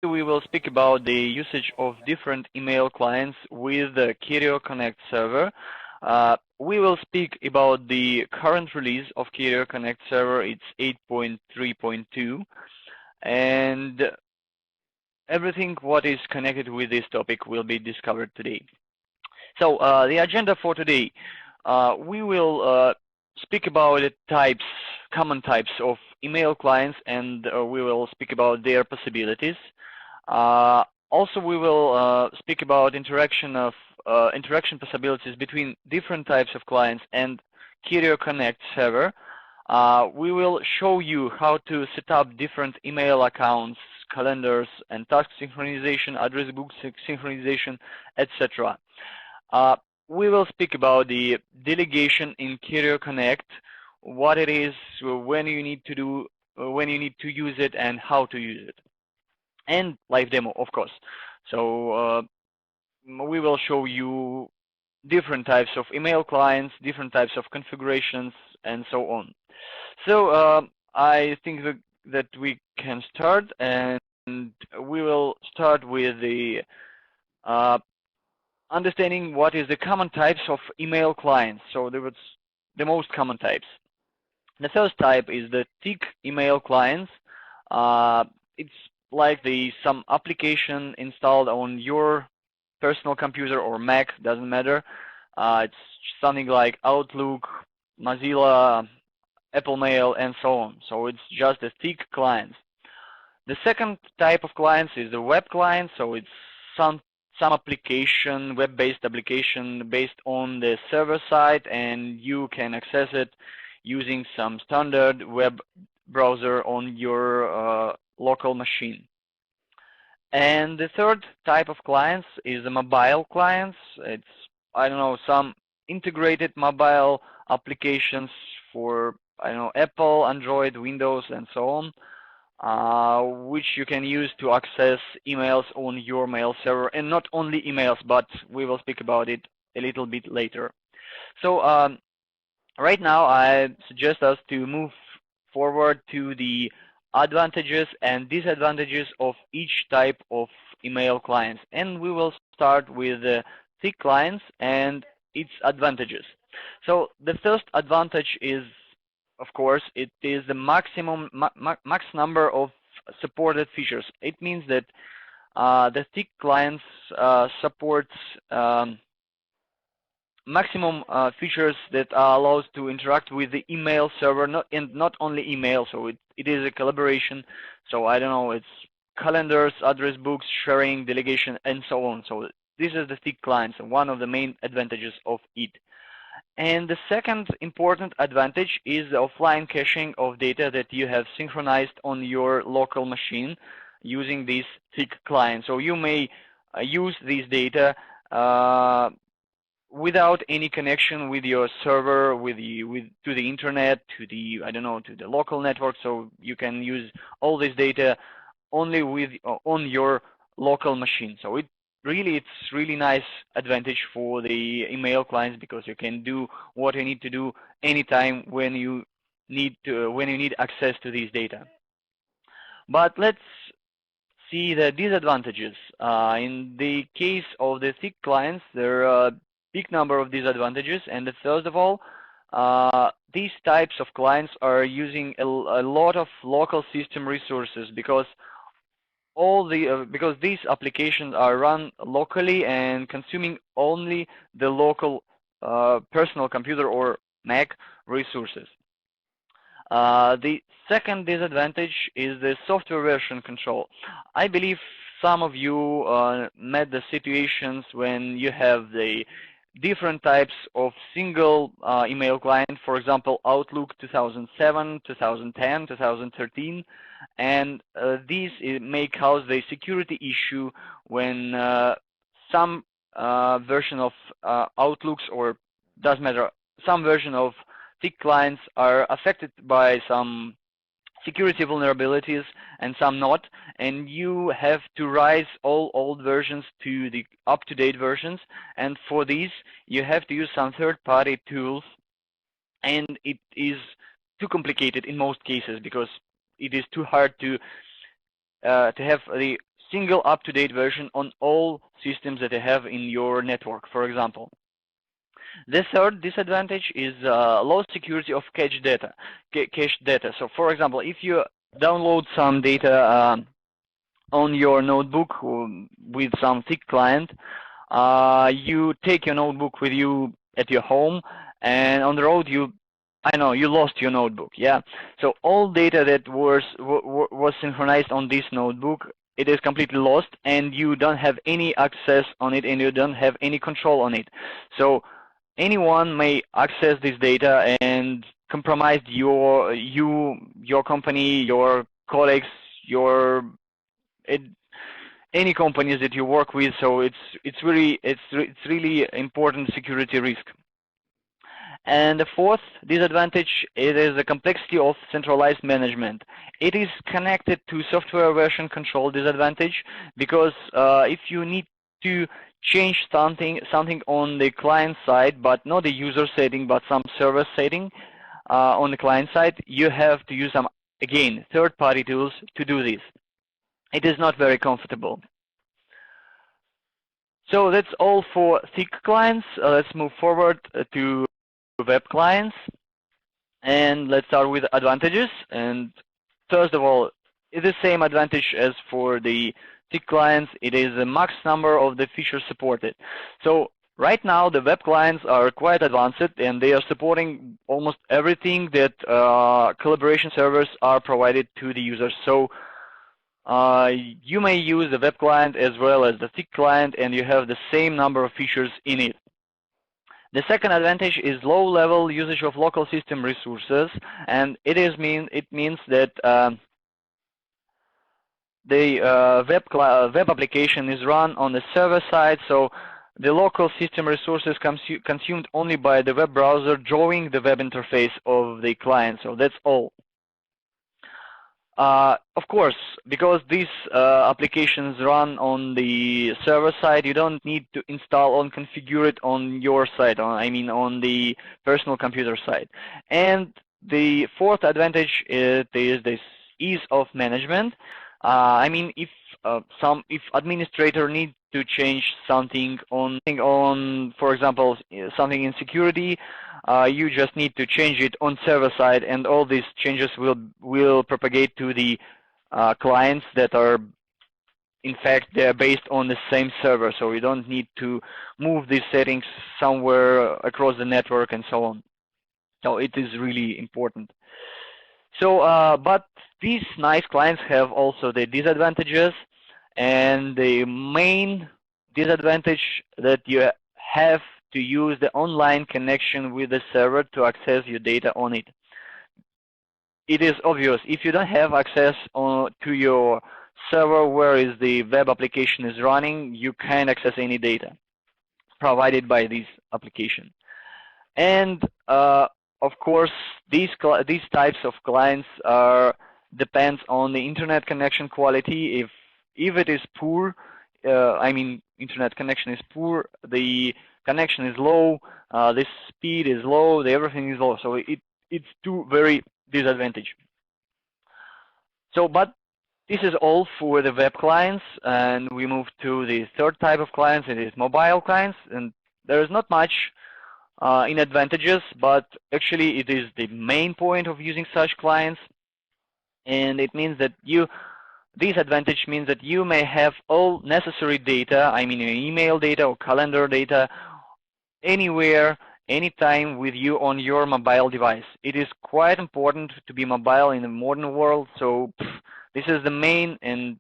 we will speak about the usage of different email clients with the Kerio Connect server. We will speak about the current release of Kerio Connect server. It's 8.3.2, and everything what is connected with this topic will be discovered today. So the agenda for today, we will speak about the types, common types of email clients, and we will speak about their possibilities. Also, we will speak about interaction possibilities between different types of clients and Kerio Connect server. We will show you how to set up different email accounts, calendars, and task synchronization, address book synchronization, etc. We will speak about the delegation in Kerio Connect, what it is, when you need to do, when you need to use it, and how to use it, and live demo, of course. So we will show you different types of email clients, different types of configurations, and so on. So I think that we can start, and we will start with the understanding what is the common types of email clients. So there was the most common types. The first type is the thick email clients. It's like some application installed on your personal computer or Mac, doesn't matter. It's something like Outlook, Mozilla, Apple Mail, and so on. So it's just a thick clients. The second type of clients is the web client. So it's some application, web-based application based on the server side, and you can access it using some standard web browser on your local machine. And the third type of clients is the mobile clients. It's, I don't know, some integrated mobile applications for, I don't know, Apple, Android, Windows, and so on, which you can use to access emails on your mail server, and not only emails, but we will speak about it a little bit later. So right now I suggest us to move forward to the advantages and disadvantages of each type of email clients, and we will start with the thick clients and its advantages. So the first advantage is, of course, it is the maximum max number of supported features. It means that the thick clients supports maximum features that allows to interact with the email server, not only email. So it is a collaboration. So I don't know, it's calendars, address books, sharing, delegation, and so on. So this is the thick clients, and one of the main advantages of it. And the second important advantage is the offline caching of data that you have synchronized on your local machine using this thick client. So you may use this data without any connection with your server, to the internet, to the, I don't know, to the local network. So you can use all this data only on your local machine. So it's really nice advantage for the email clients, because you can do what you need to do anytime when you need access to these data. But let's see the disadvantages. In the case of the thick clients, there are a big number of disadvantages, and first of all, these types of clients are using a lot of local system resources, because because these applications are run locally and consuming only the local personal computer or Mac resources. The second disadvantage is the software version control. I believe some of you met the situations when you have the different types of single email client, for example, Outlook 2007, 2010, 2013, and these may cause the security issue when some version of Outlooks, or doesn't matter, some version of thick clients are affected by some security vulnerabilities and some not, and you have to rise all old versions to the up-to-date versions, and for these you have to use some third-party tools, and it is too complicated in most cases, because it is too hard to have the single up-to-date version on all systems that you have in your network, for example. The third disadvantage is low security of cached data. So, for example, if you download some data on your notebook with some thick client, you take your notebook with you at your home, and on the road you lost your notebook. Yeah. So all data that was synchronized on this notebook, it is completely lost, and you don't have any access on it, and you don't have any control on it. So anyone may access this data and compromise your company, your colleagues, any companies that you work with. So it's really important security risk. And the fourth disadvantage, it is the complexity of centralized management. It is connected to software version control disadvantage, because if you need to change something on the client side, but not the user setting, but some server setting on the client side, you have to use some, again, third-party tools to do this. It is not very comfortable. So that's all for thick clients. Let's move forward to web clients, and let's start with advantages. And first of all, it's the same advantage as for the thick clients. It is the max number of the features supported. So right now the web clients are quite advanced, and they are supporting almost everything that collaboration servers are provided to the users. So you may use the web client as well as the thick client, and you have the same number of features in it. The second advantage is low-level usage of local system resources, and it means that the web application is run on the server side, so the local system resources consumed only by the web browser drawing the web interface of the client. So that's all. Of course, because these applications run on the server side, you don't need to install and configure it on your side, on the personal computer side. And the fourth advantage is this ease of management. If administrator needs to change something on, for example, something in security, you just need to change it on server side, and all these changes will propagate to the clients that are, in fact, they're based on the same server. So you don't need to move these settings somewhere across the network and so on. So it is really important. So, but these nice clients have also the disadvantages, and the main disadvantage that you have to use the online connection with the server to access your data on it. It is obvious, if you don't have access to your server where is the web application is running, you can't access any data provided by this application. And of course, these types of clients depends on the internet connection quality. If it is poor, internet connection is poor, the connection is low, the speed is low, everything is low. So it's two very disadvantage. So, but this is all for the web clients, and we move to the third type of clients. It is mobile clients, and there is not much in advantages, but actually it is the main point of using such clients. And it means that this advantage means that you may have all necessary data, your email data or calendar data, anywhere, anytime with you on your mobile device. It is quite important to be mobile in the modern world, so this is the main and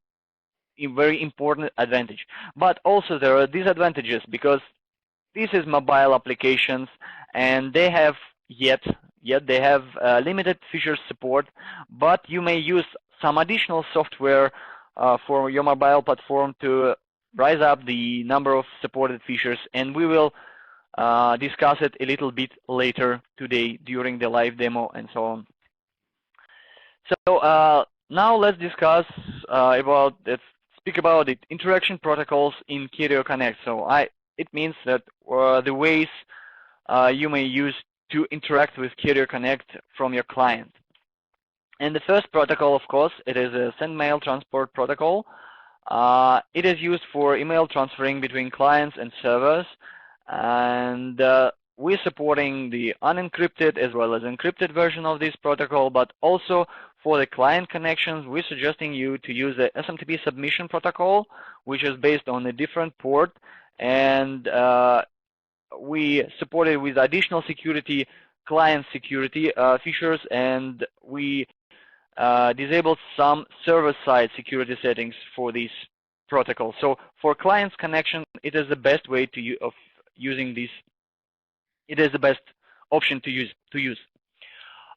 very important advantage. But also there are disadvantages, because this is mobile applications, and they have they have limited feature support, but you may use some additional software for your mobile platform to rise up the number of supported features, and we will discuss it a little bit later today during the live demo and so on. So now let's discuss let's speak about the interaction protocols in Kerio Connect. So it means that the ways you may use to interact with Kerio Connect from your client. And the first protocol, of course, it is a send mail transport protocol. It is used for email transferring between clients and servers, and we're supporting the unencrypted as well as encrypted version of this protocol, but also for the client connections, we're suggesting you to use the SMTP submission protocol, which is based on a different port, and we support it with additional security, client security features, and we disabled some server-side security settings for these protocols. So for clients connection, it is the best way of using this. It is the best option to use.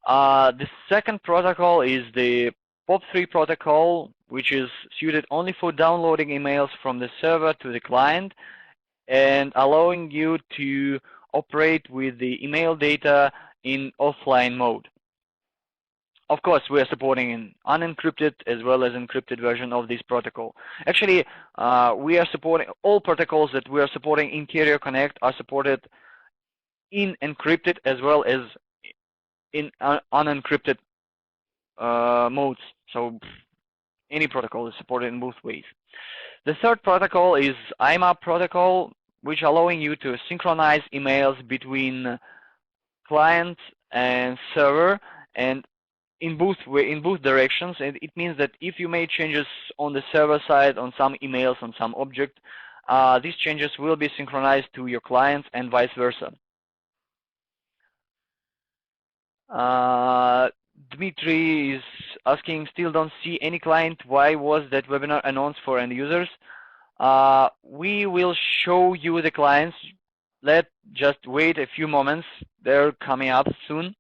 The second protocol is the Pop3 protocol, which is suited only for downloading emails from the server to the client and allowing you to operate with the email data in offline mode. Of course, we are supporting an unencrypted as well as encrypted version of this protocol. Actually, we are supporting all protocols that we are supporting in Kerio Connect are supported in encrypted as well as in unencrypted modes. So any protocol is supported in both ways. The third protocol is Imap Protocol, which allowing you to synchronize emails between client and server, and in both directions. And it means that if you make changes on the server side on some emails, on some object, these changes will be synchronized to your clients and vice versa. Dmitry is asking, still don't see any client. Why was that webinar announced for end users? We will show you the clients. Just wait a few moments. They're coming up soon.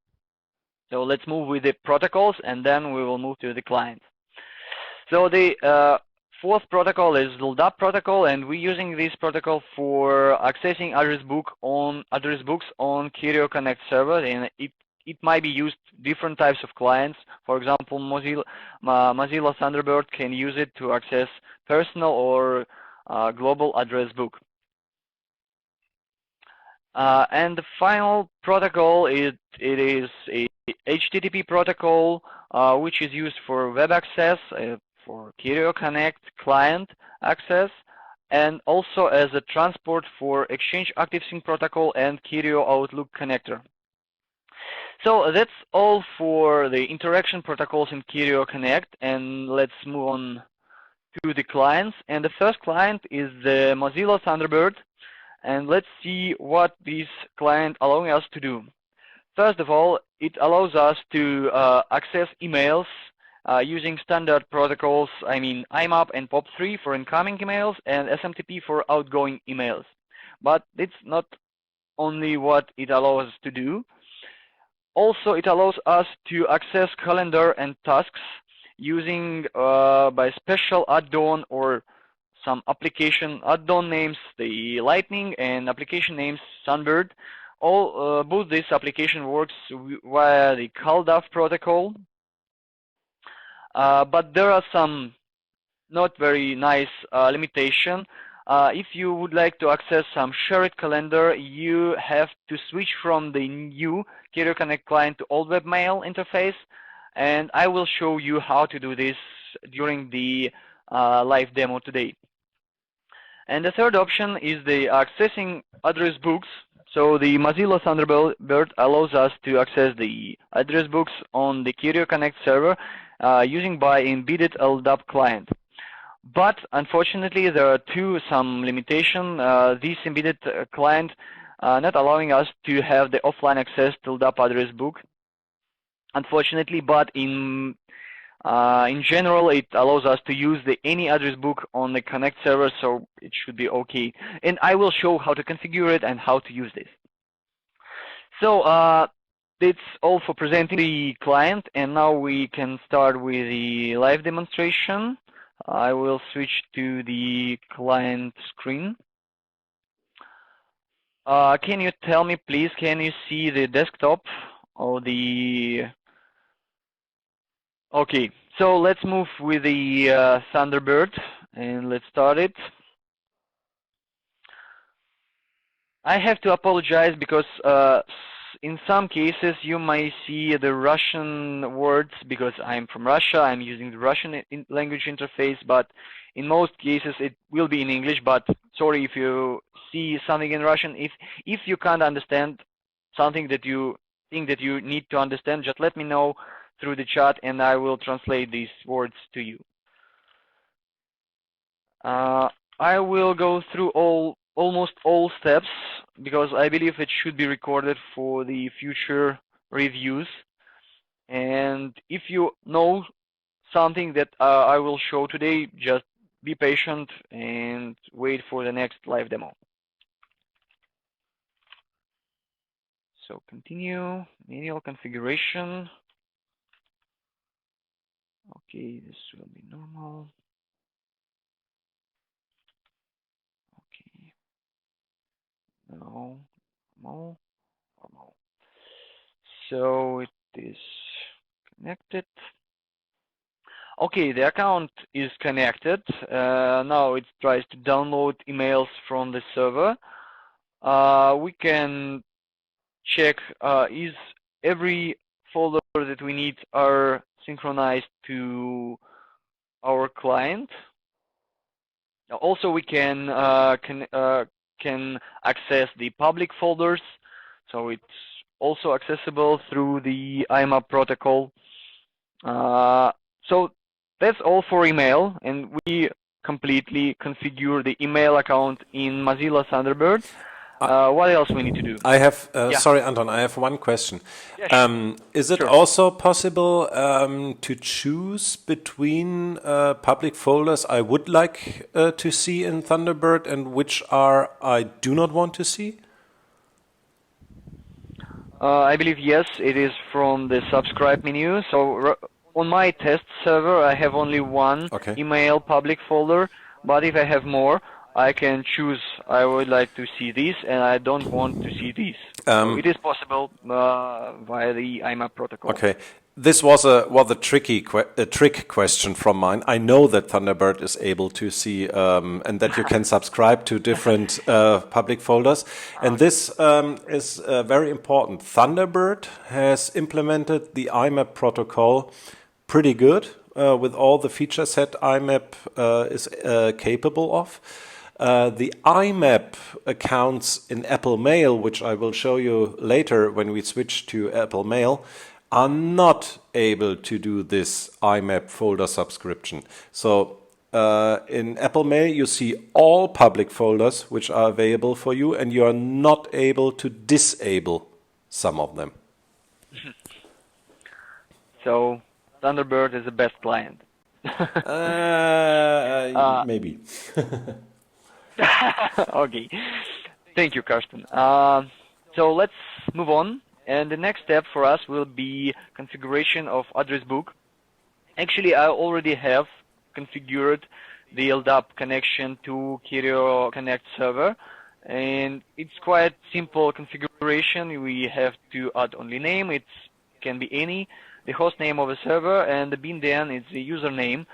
So let's move with the protocols, and then we will move to the clients. So the fourth protocol is LDAP protocol, and we're using this protocol for accessing address books on Kerio Connect server, and it might be used different types of clients. For example, Mozilla Thunderbird can use it to access personal or global address book. And the final protocol, it is a HTTP protocol, which is used for web access, for Kerio Connect client access, and also as a transport for Exchange ActiveSync protocol and Kirio Outlook connector. So that's all for the interaction protocols in Kerio Connect, and let's move on to the clients. And the first client is the Mozilla Thunderbird, and let's see what this client allowing us to do. First of all, it allows us to access emails using standard protocols, I mean Imap and Pop3 for incoming emails and SMTP for outgoing emails. But it's not only what it allows us to do. Also, it allows us to access calendar and tasks using by special add-on or some application add-on names, the Lightning, and application names Sunbird. Both this application works via the CalDAV protocol, but there are some not very nice limitation. If you would like to access some shared calendar, you have to switch from the new Kerio Connect client to old webmail interface, and I will show you how to do this during the live demo today. And the third option is the accessing address books. So the Mozilla Thunderbird allows us to access the address books on the Kerio Connect server using by embedded LDAP client. But unfortunately, there are some limitation. This embedded client not allowing us to have the offline access to LDAP address book, unfortunately. But in general, it allows us to use any address book on the Connect server, so it should be okay. And I will show how to configure it and how to use this. So that's all for presenting the client, and now we can start with the live demonstration. I will switch to the client screen. Can you tell me, please, can you see the desktop or the... Okay, so let's move with the Thunderbird, and let's start it. I have to apologize because in some cases you may see the Russian words because I'm from Russia. I'm using the Russian language interface, but In most cases, it will be in English, but sorry if you see something in Russian. If you can't understand something that you think that you need to understand, just let me know through the chat, and I will translate these words to you. I will go through almost all steps because I believe it should be recorded for the future reviews. And if you know something that I will show today, just be patient and wait for the next live demo. So continue, manual configuration. Okay, this will be normal. Okay, no, normal. So it is connected. Okay, the account is connected. Now it tries to download emails from the server. We can check is every folder that we need are synchronized to our client. Also, we can access the public folders, so it's also accessible through the Imap protocol. So that's all for email, and we completely configure the email account in Mozilla Thunderbird. What else we need to do? I have, sorry, Anton, I have one question. Yeah, sure. Is it also possible to choose between public folders I would like to see in Thunderbird and which I do not want to see? I believe yes, it is from the subscribe menu. So on my test server, I have only one email public folder, but if I have more, I can choose I would like to see this and I don't want to see this. So it is possible via the Imap protocol. Okay. This was a trick question from mine. I know that Thunderbird is able to see and that you can subscribe to different public folders. And this is very important. Thunderbird has implemented the Imap protocol pretty good with all the feature set Imap is capable of. The Imap accounts in Apple Mail, which I will show you later when we switch to Apple Mail, are not able to do this Imap folder subscription. So in Apple Mail, you see all public folders which are available for you, and you are not able to disable some of them. So Thunderbird is the best client. Maybe. Okay. Thank you, Carsten. So let's move on. And the next step for us will be configuration of address book. Actually, I already have configured the LDAP connection to Kerio Connect server. And it's quite simple configuration. We have to add only name. It can be any, the host name of the server, and the bin.den is the username.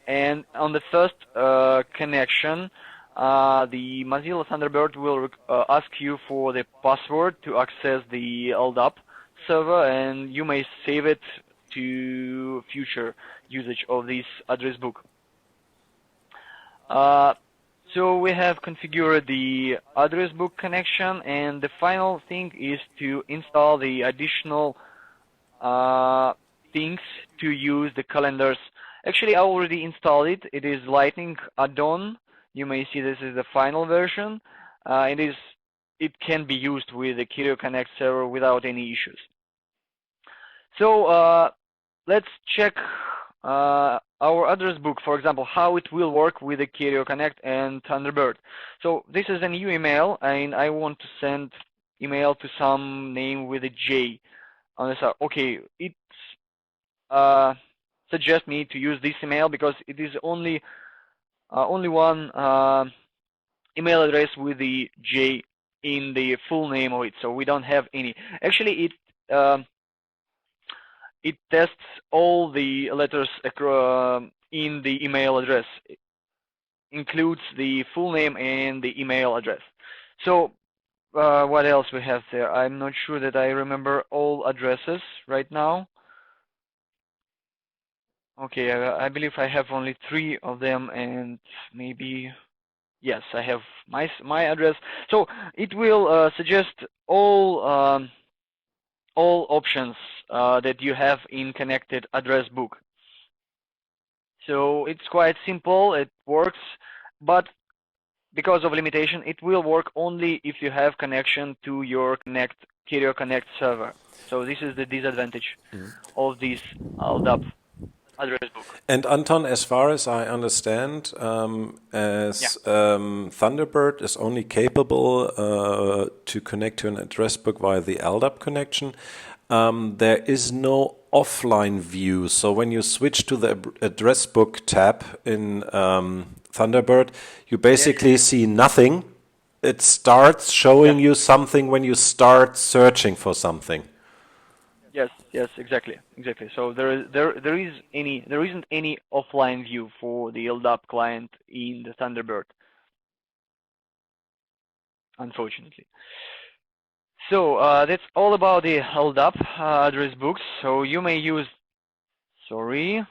And on the first connection, the Mozilla Thunderbird will ask you for the password to access the LDAP server, and you may save it to future usage of this address book. So we have configured the address book connection, and the final thing is to install the additional things to use the calendars. Actually, I already installed it. It is Lightning Addon. You may see this is the final version. It can be used with the Kerio Connect server without any issues. So let's check our address book, for example, how it will work with the Kerio Connect and Thunderbird. So this is a new email, and I want to send email to some name with a J on the side. Okay, it suggests me to use this email because it is only one email address with the J in the full name of it, so we don't have any. Actually, it tests all the letters in the email address. It includes the full name and the email address. So what else we have there? I'm not sure that I remember all addresses right now. Okay, I believe I have only 3 of them, and maybe yes, I have my address. So it will suggest all options that you have in connected address book. So it's quite simple. It works, but because of limitation, it will work only if you have connection to your Kerio Connect server. So this is the disadvantage of this LDAP address book. And Anton, as far as I understand, as Thunderbird is only capable to connect to an address book via the LDAP connection, there is no offline view. So when you switch to the address book tab in Thunderbird, you basically see nothing. It starts showing you something when you start searching for something. Yes, exactly. So there isn't any offline view for the LDAP client in the Thunderbird, unfortunately. So that's all about the LDAP address books. So you may use, sorry,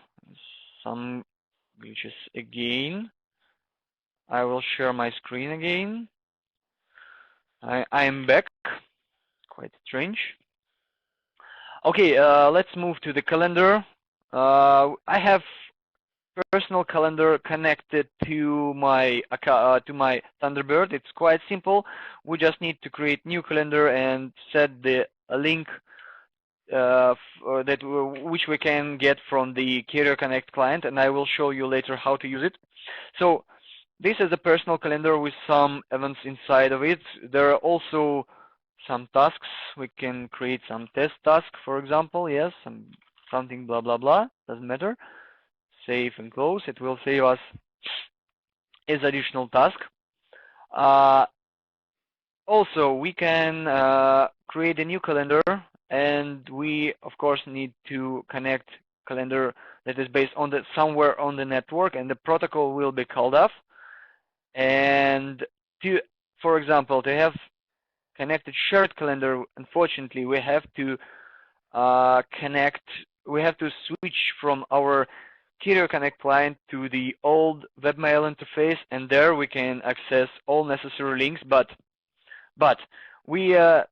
some glitches again. I will share my screen again. I am back. Quite strange. Okay, let's move to the calendar. I have personal calendar connected to my Thunderbird. It's quite simple. We just need to create new calendar and set the link which we can get from the Kerio Connect client, and I will show you later how to use it. So this is a personal calendar with some events inside of it. There are also some tasks. We can create some test task, for example. Yes, something blah blah blah. Doesn't matter. Save and close. It will save us as additional task. Also, we can create a new calendar, and we of course need to connect calendar that is based on somewhere on the network, and the protocol will be called off. And for example, to have connected shared calendar, unfortunately, we have to switch from our Kerio Connect client to the old webmail interface, and there we can access all necessary links. But we are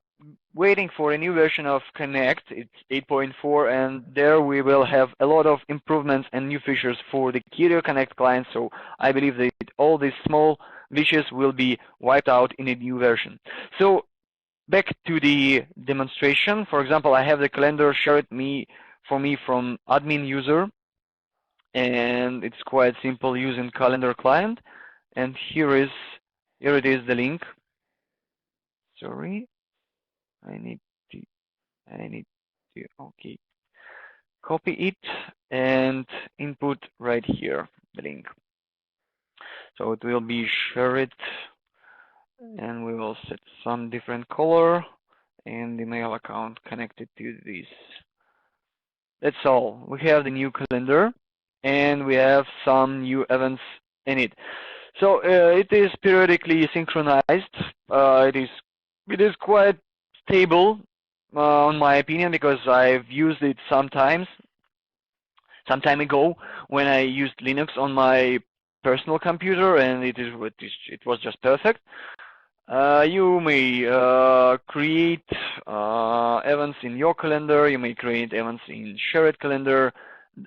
waiting for a new version of Connect. It's 8.4, and there we will have a lot of improvements and new features for the Kerio Connect client. So I believe that all these small glitches will be wiped out in a new version. So back to the demonstration. For example, I have the calendar shared for me from admin user, and it's quite simple using calendar client. And here it is, the link. Sorry, I need to okay, copy it and input right here the link. So it will be shared, and we will set some different color and the mail account connected to this. That's all. We have the new calendar, and we have some new events in it. So it is periodically synchronized. It is quite stable, in my opinion, because I've used it some time ago when I used Linux on my personal computer, and it was just perfect. You may create events in your calendar. You may create events in shared calendar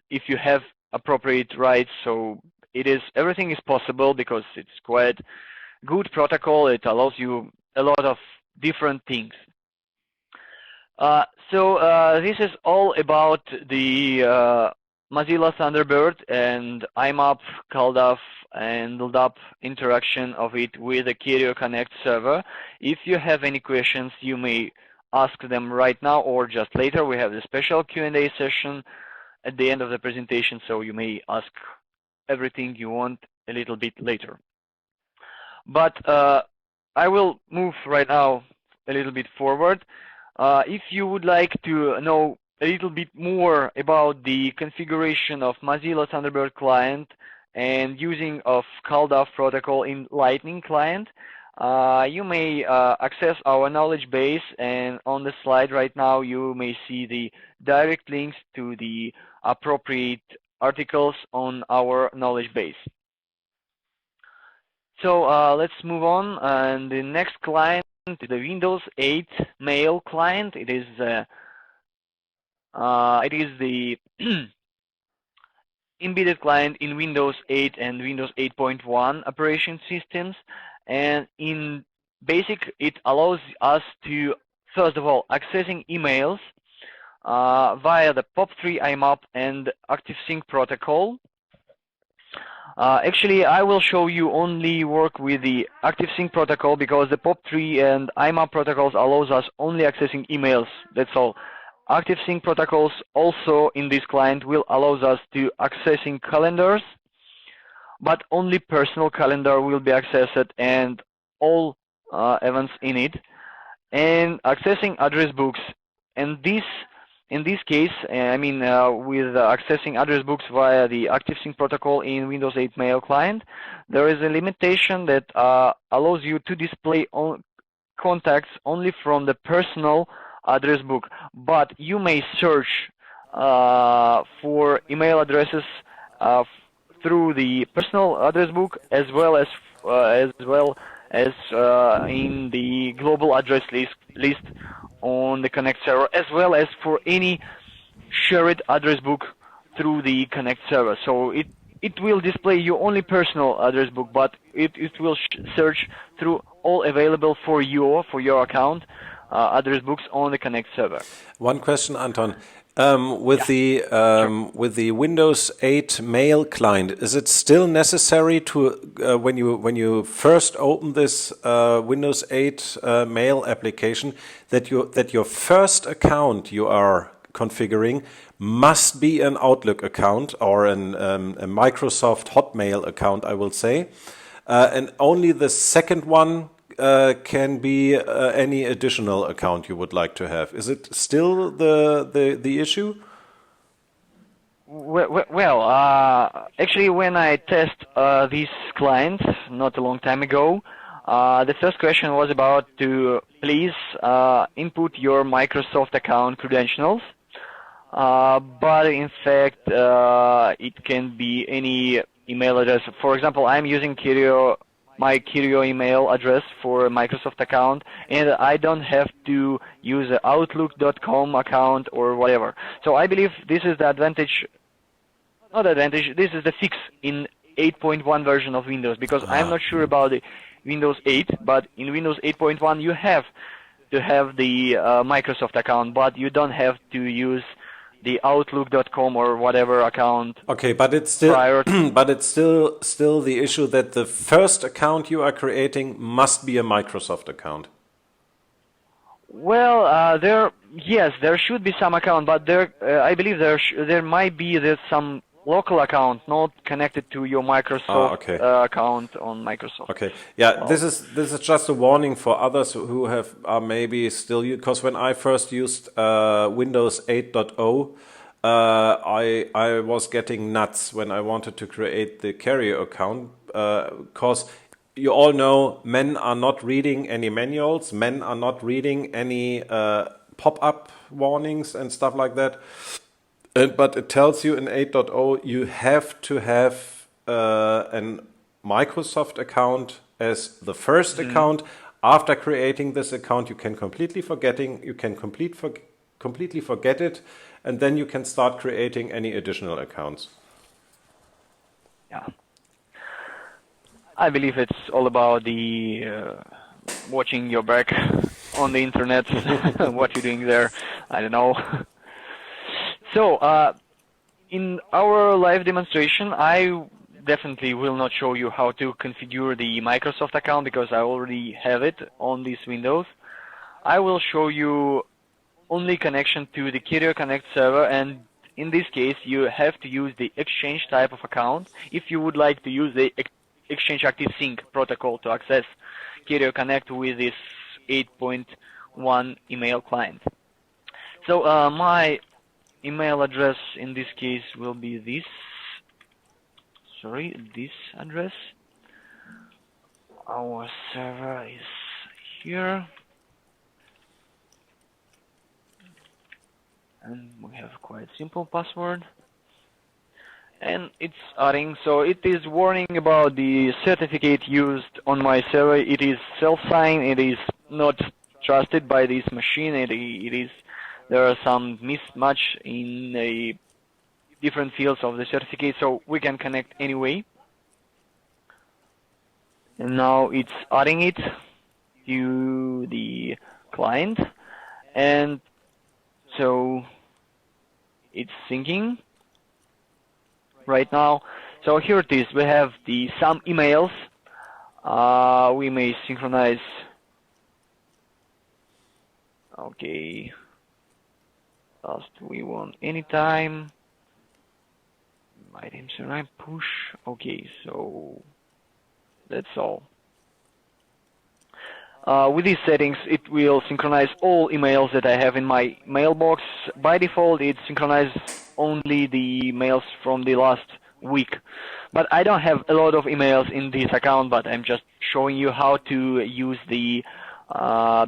if you have appropriate rights. So everything is possible because it's quite good protocol. It allows you a lot of different things. So this is all about the Mozilla Thunderbird and Imap, CalDAV, and LDAP interaction of it with the Kerio Connect server. If you have any questions, you may ask them right now or just later. We have the special Q&A session at the end of the presentation, so you may ask everything you want a little bit later. But I will move right now a little bit forward. If you would like to know a little bit more about the configuration of Mozilla Thunderbird client and using of CalDAV protocol in Lightning client, you may access our knowledge base, and on the slide right now you may see the direct links to the appropriate articles on our knowledge base. So let's move on. And the next client is the Windows 8 mail client. It is the embedded client in Windows 8 and Windows 8.1 operation systems. And in basic, it allows us to, first of all, accessing emails via the Pop3 Imap and ActiveSync protocol. Actually, I will show you only work with the ActiveSync protocol because the Pop3 and Imap protocols allows us only accessing emails. That's all. ActiveSync protocols also in this client will allows us to accessing calendars, but only personal calendar will be accessed and all events in it, and accessing address books. And this, in this case, I mean, with accessing address books via the ActiveSync protocol in Windows 8 mail client, there is a limitation that allows you to display contacts only from the personal address book, but you may search for email addresses through the personal address book as well as in the global address list on the Connect server, as well as for any shared address book through the Connect server. So it will display your only personal address book, but it will search through all available for your account address books on the Connect server. One question, Anton. With the Windows 8 mail client, is it still necessary to when you first open this Windows 8 mail application that your first account you are configuring must be an Outlook account or a Microsoft Hotmail account, I will say, and only the second one can be any additional account you would like to have. Is it still the issue? Well, actually, when I test these clients not a long time ago, the first question was about to please input your Microsoft account credentials. But in fact, it can be any email address. For example, I'm using my Kirio email address for a Microsoft account, and I don't have to use an Outlook.com account or whatever. So I believe this is the advantage, not advantage, this is the fix in 8.1 version of Windows, because I'm not sure about the Windows 8, but in Windows 8.1 you have to have the Microsoft account, but you don't have to use the Outlook.com or whatever account. Okay, but it's still but it's still the issue that the first account you are creating must be a Microsoft account. Well, there should be some account, but I believe there might be some local account not connected to your Microsoft account on Microsoft. Okay, yeah, well, this is just a warning for others who are maybe still, because when I first used Windows 8.0, I was getting nuts when I wanted to create the Kerio account, because you all know men are not reading any manuals, men are not reading any pop-up warnings and stuff like that. But it tells you in 8.0 you have to have an Microsoft account as the first account. After creating this account, you can completely forget it, and then you can start creating any additional accounts. Yeah, I believe it's all about the watching your back on the internet, what you're doing there. I don't know. So, in our live demonstration, I definitely will not show you how to configure the Microsoft account because I already have it on this Windows. I will show you only connection to the Kerio Connect server, and in this case, you have to use the Exchange type of account if you would like to use the Exchange ActiveSync protocol to access Kerio Connect with this 8.1 email client. So, my email address in this case will be this address. Our server is here, and we have quite simple password, and it's adding. So it is warning about the certificate used on my server. It is self-signed. It is not trusted by this machine. There are some mismatch in the different fields of the certificate, so we can connect anyway. And now it's adding it to the client, and so it's syncing right now. So here it is. We have some emails. We may synchronize. Okay. Last we want anytime. Items and push. Okay, so that's all. With these settings, it will synchronize all emails that I have in my mailbox. By default, it synchronizes only the mails from the last week. But I don't have a lot of emails in this account, but I'm just showing you how to use the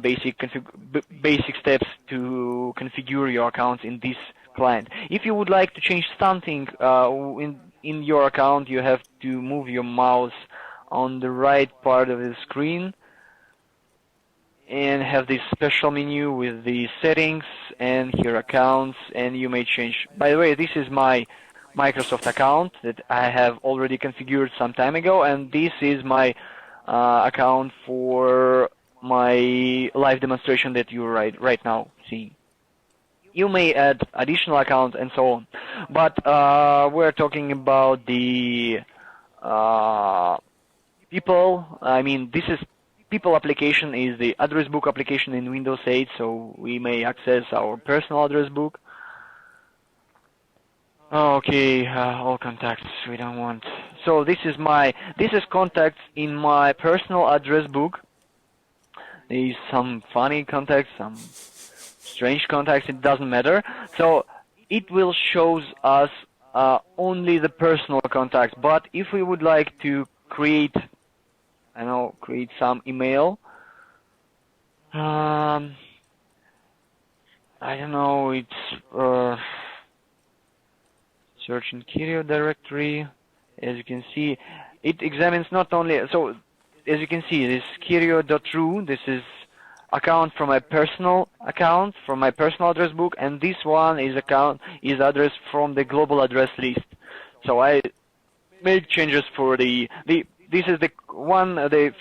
basic steps to configure your accounts in this client. If you would like to change something in your account, you have to move your mouse on the right part of the screen and have this special menu with the settings and here accounts, and you may change. By the way, this is my Microsoft account that I have already configured some time ago, and this is my account for my live demonstration that you're right now seeing. You may add additional accounts and so on, but we're talking about the people. I mean, this is people application is the address book application in Windows 8, so we may access our personal address book. Okay, all contacts we don't want. So this is contacts in my personal address book. There's some funny contacts, some strange contacts, it doesn't matter. So it will show us only the personal contacts, but if we would like to create some email, I don't know, it's search in Kirio directory. As you can see, it examines not only, so as you can see, this Kirio.ru, this is account from my personal account, from my personal address book, and this one is address from the global address list. So I make changes for this is the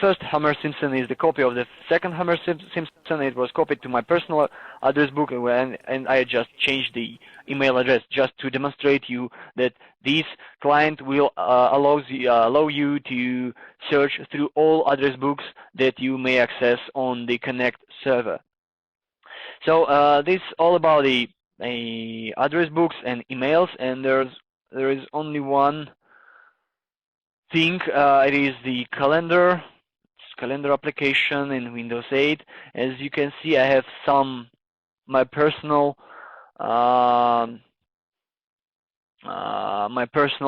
first Homer Simpson is the copy of the second Homer Simpson. It was copied to my personal address book, and I just changed the email address just to demonstrate you that this client will allow you to search through all address books that you may access on the Connect server. So this is all about the address books and emails, and there is only one thing. It is the calendar. It's calendar application in Windows 8. As you can see, I have my personal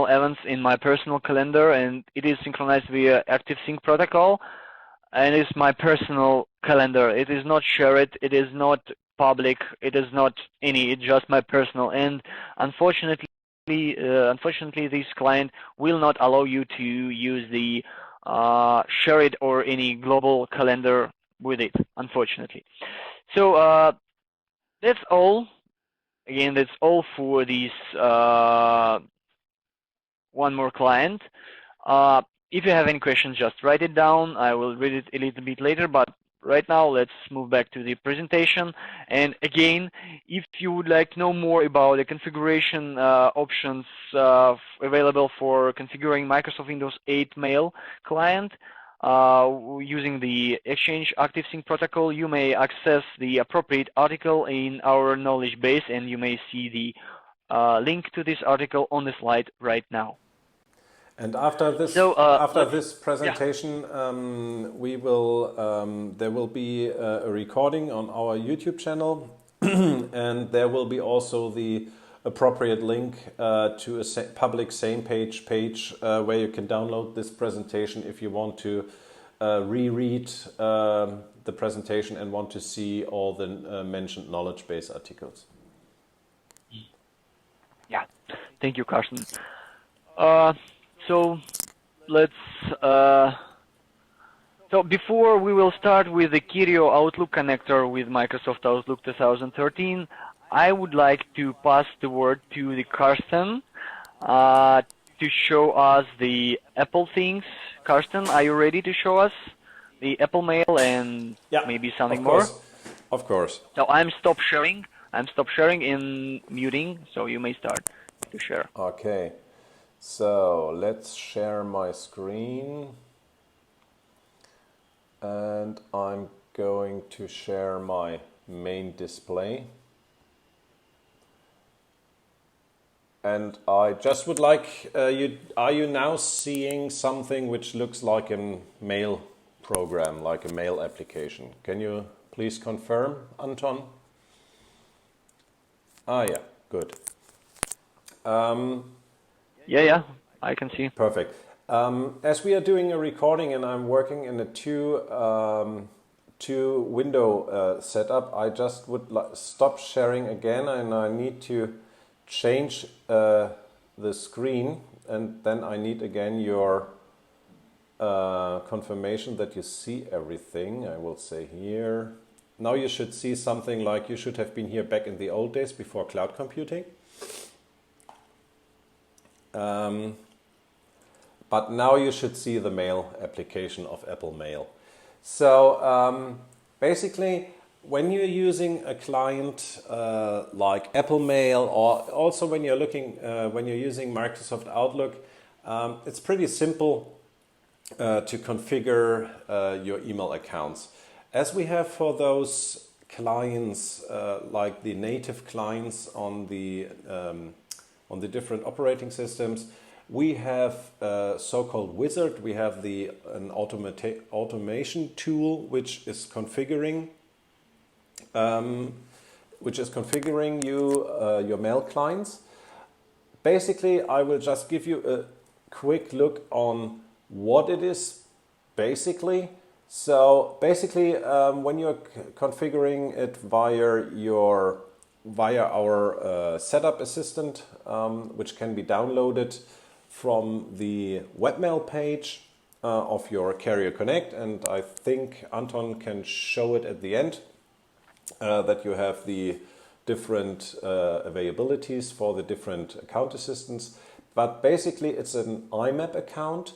events in my personal calendar, and it is synchronized via ActiveSync protocol, and it's my personal calendar. It is not shared, it is not public, it is not it's just my personal, and unfortunately this client will not allow you to use the share it or any global calendar with it, unfortunately. So that's all. Again, that's all for this one more client. If you have any questions, just write it down. I will read it a little bit later, but right now let's move back to the presentation. And again, if you would like to know more about the configuration options available for configuring Microsoft Windows 8 mail client using the Exchange ActiveSync protocol, you may access the appropriate article in our knowledge base, and you may see the link to this article on the slide right now. And after this, this presentation, there will be a recording on our YouTube channel, and there will be also the appropriate link to a public same page where you can download this presentation if you want to reread the presentation and want to see all the mentioned knowledge base articles. Yeah, thank you, Carsten. So let's so before we will start with the Kerio Outlook connector with Microsoft Outlook 2013, I would like to pass the word to the Carsten to show us the Apple things. Carsten, are you ready to show us the Apple Mail and maybe something more? Of course. So I'm stop sharing. I'm stop sharing in muting, so you may start to share. Okay. So let's share my screen. And I'm going to share my main display. And I just would like are you now seeing something which looks like a mail program, like a mail application? Can you please confirm, Anton? Yeah, good. Yeah, I can see. Perfect. As we are doing a recording and I'm working in a two window setup, I just would stop sharing again, and I need to change the screen, and then I need again your confirmation that you see everything. I will say here. Now you should see something like you should have been here back in the old days before cloud computing. But now you should see the mail application of Apple Mail. So basically, when you're using a client like Apple Mail, or also when you're using Microsoft Outlook, it's pretty simple to configure your email accounts. As we have for those clients, like the native clients on the different operating systems, we have a so-called wizard. We have an automation tool which is configuring your mail clients. Basically, I will just give you a quick look on what it is. Basically, when you're configuring it via our setup assistant, which can be downloaded from the webmail page of your Kerio Connect, and I think Anton can show it at the end, that you have the different availabilities for the different account assistants. But basically it's an Imap account,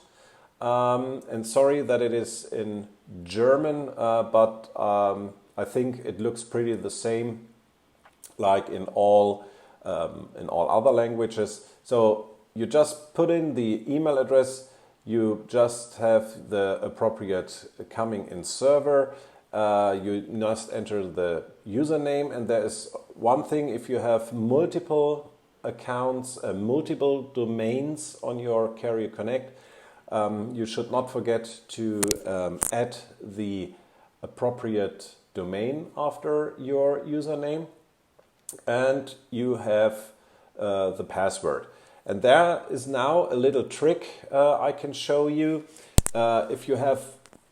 and sorry that it is in German, but I think it looks pretty the same like in all other languages. So you just put in the email address, you just have the appropriate coming in server, you must enter the username, and there is one thing: if you have multiple accounts, multiple domains on your Kerio Connect, you should not forget to add the appropriate domain after your username, and you have the password. And there is now a little trick I can show you. If you have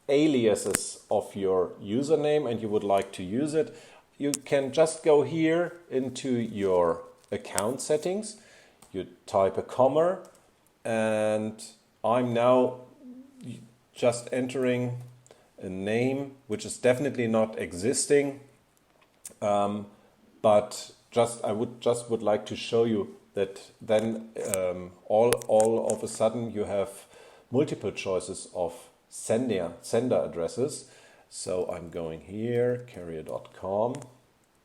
aliases of your username and you would like to use it, you can just go here into your account settings. You type a comma, and I'm now just entering a name which is definitely not existing, but I would like to show you that then all of a sudden you have multiple choices of sender addresses. So I'm going here, Kerio.com,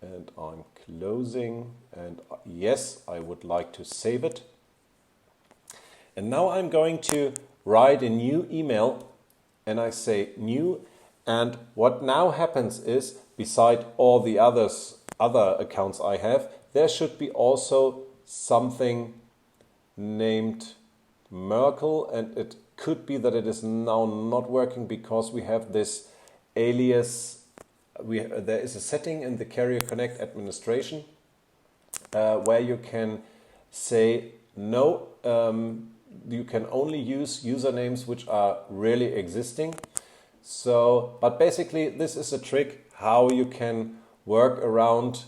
and I'm closing, and yes, I would like to save it. And now I'm going to write a new email, and I say new, and what now happens is, beside all the other accounts I have, there should be also something named Merkel, and it could be that it is now not working because we have this alias. There is a setting in the Kerio Connect administration where you can say no, you can only use usernames which are really existing. So, but basically this is a trick how you can work around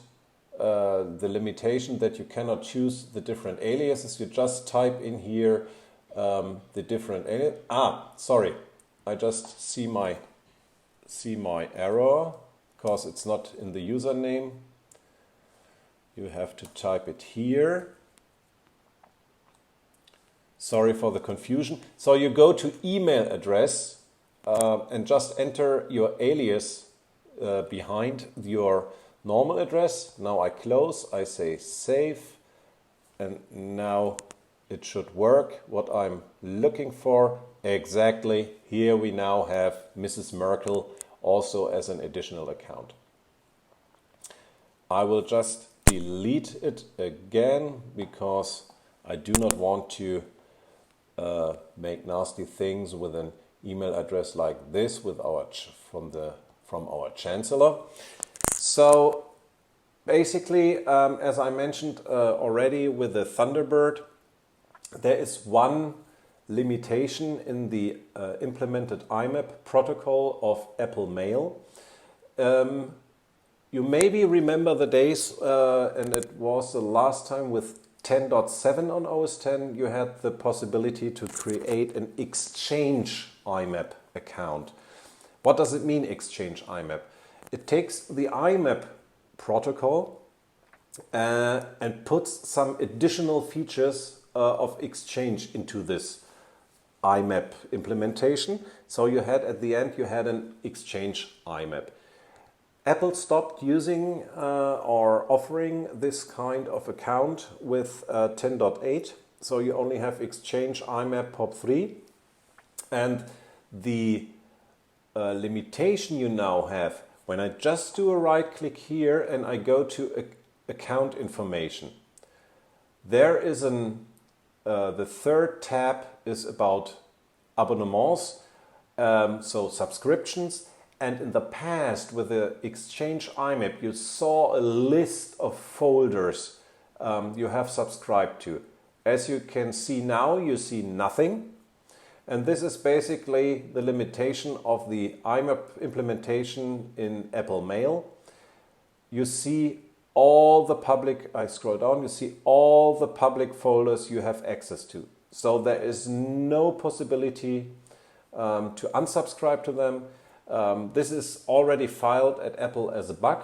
the limitation that you cannot choose the different aliases. You just type in here the different alien. Sorry, I just see my error because it's not in the username. You have to type it here. Sorry for the confusion. So you go to email address and just enter your alias behind your normal address. Now I close, I say save, and now it should work. What I'm looking for exactly, here we now have Mrs. Merkel also as an additional account. I will just delete it again because I do not want to make nasty things with an email address like this with our from our chancellor. So basically, as I mentioned already with the Thunderbird, there is one limitation in the implemented Imap protocol of Apple Mail. You maybe remember the days, and it was the last time with 10.7 on OS X, you had the possibility to create an Exchange Imap account. What does it mean, Exchange Imap? It takes the Imap protocol and puts some additional features of Exchange into this Imap implementation. So you had at the end, you had an Exchange Imap. Apple stopped using or offering this kind of account with 10.8. So you only have Exchange Imap Pop3. And the limitation you now have, when I just do a right click here and I go to account information, there is the third tab is about abonnements, so subscriptions. And in the past, with the Exchange Imap, you saw a list of folders you have subscribed to. As you can see now, you see nothing. And this is basically the limitation of the Imap implementation in Apple Mail. You see all the public, I scroll down, you see all the public folders you have access to. So there is no possibility to unsubscribe to them. This is already filed at Apple as a bug,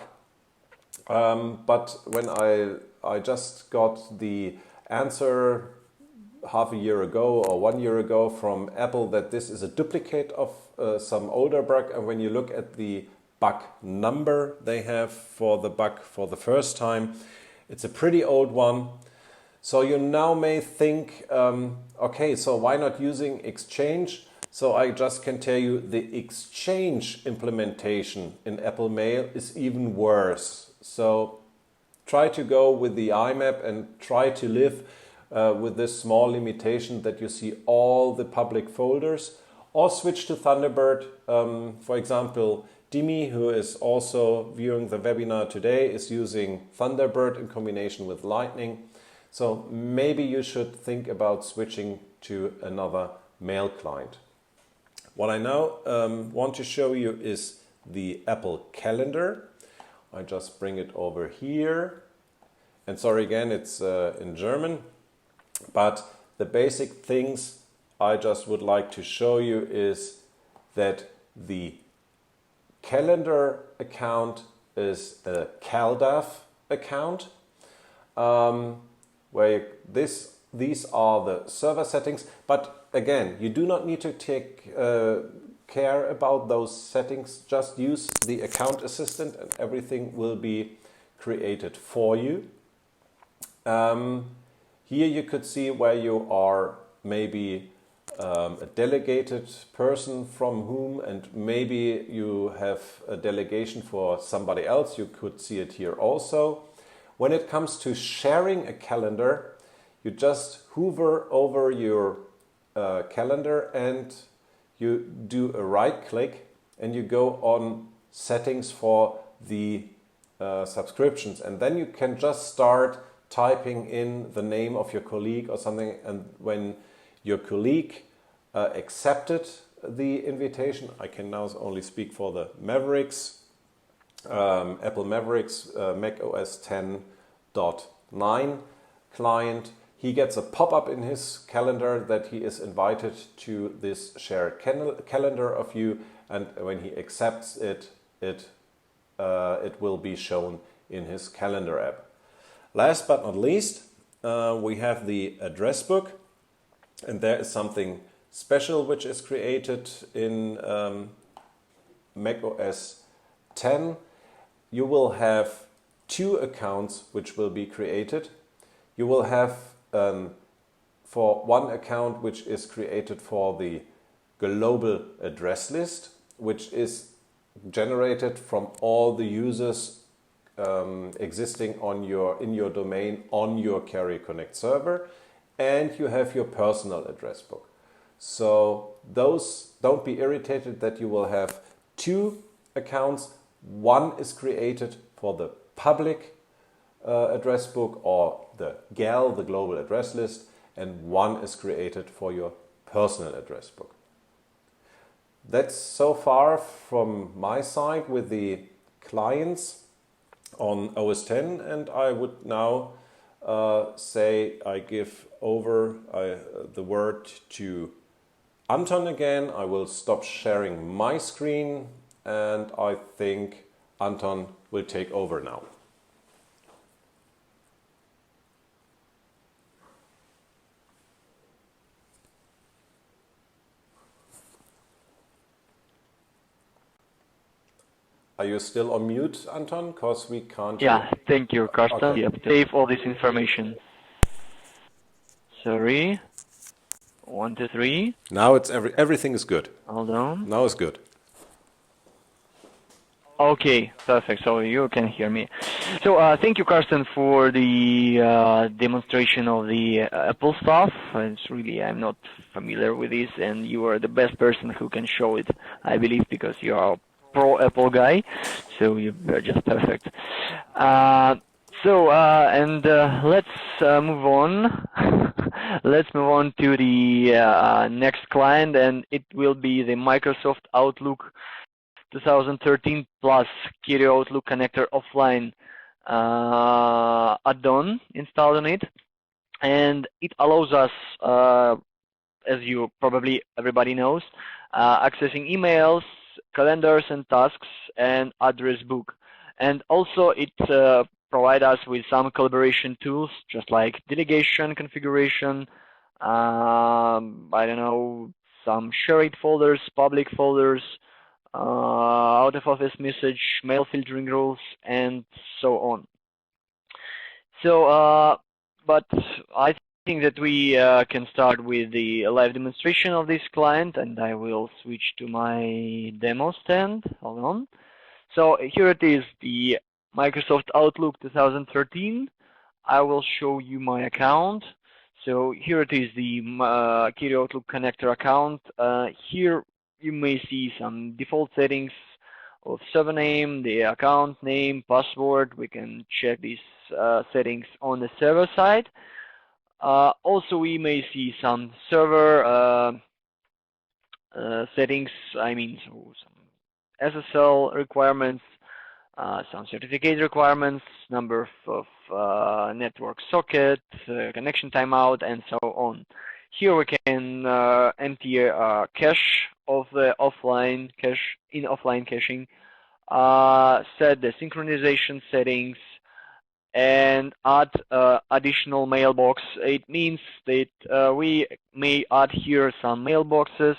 but when I just got the answer half a year ago or 1 year ago from Apple that this is a duplicate of some older bug, and when you look at the bug number they have for the bug for the first time, it's a pretty old one. So you now may think, okay, so why not using Exchange? So I just can tell you the Exchange implementation in Apple Mail is even worse. So try to go with the Imap and try to live with this small limitation that you see all the public folders, or switch to Thunderbird. For example, Dimi, who is also viewing the webinar today, is using Thunderbird in combination with Lightning. So maybe you should think about switching to another mail client. What I now want to show you is the Apple Calendar. I just bring it over here. And sorry again, it's in German. But the basic things I just would like to show you is that the calendar account is a CalDAV account, where these are the server settings. But again, you do not need to take care about those settings. Just use the account assistant and everything will be created for you. Here you could see where you are maybe a delegated person from whom, and maybe you have a delegation for somebody else. You could see it here also. When it comes to sharing a calendar, you just hover over your calendar and you do a right click and you go on settings for the subscriptions, and then you can just start typing in the name of your colleague or something, and when your colleague accepted the invitation, I can now only speak for the Mavericks, Apple Mavericks Mac OS 10.9 client. he gets a pop-up in his calendar that he is invited to this shared calendar of you, and when he accepts it, it will be shown in his calendar app. Last but not least, we have the address book, and there is something special which is created in macOS 10. You will have 2 accounts which will be created. You will have for one account which is created for the global address list, which is generated from all the users existing on in your domain on your Kerio Connect server, and you have your personal address book. So those, don't be irritated that you will have 2 accounts. One is created for the public address book or the GAL, the global address list, and one is created for your personal address book. That's so far from my side with the clients on OS 10, and I would now say I give over the word to Anton again. I will stop sharing my screen, and I think Anton will take over now. Are you still on mute, Anton? Because we can't Yeah, hear. thank you, Carsten. Okay. Yep, save all this information. Sorry. 1, 2, 3. Now it's everything is good. Hold on. Now it's good. Okay, perfect. So you can hear me. So thank you, Carsten, for the demonstration of the Apple stuff. It's really, I'm not familiar with this, and you are the best person who can show it, I believe, because you are a pro Apple guy. So you're just perfect. Let's move on. Let's move on to the next client, and it will be the Microsoft Outlook 2013 plus Kirio Outlook connector offline add-on installed on it, and it allows us, as you probably everybody knows, accessing emails, calendars and tasks, and address book. And also it provides us with some collaboration tools, just like delegation configuration, I don't know, some shared folders, public folders, out of office message, mail filtering rules, and so on. So, but I think that we can start with the live demonstration of this client, and I will switch to my demo stand. Hold on. So here it is, the Microsoft Outlook 2013. I will show you my account. So here it is, the Kirio Outlook connector account. Here you may see some default settings of server name, the account name, password. We can check these settings on the server side. Also, we may see some server settings, I mean, so some SSL requirements, some certificate requirements, number of network socket, connection timeout, and so on. Here we can empty a cache of the offline cache in offline caching, set the synchronization settings, and add additional mailbox. It means that we may add here some mailboxes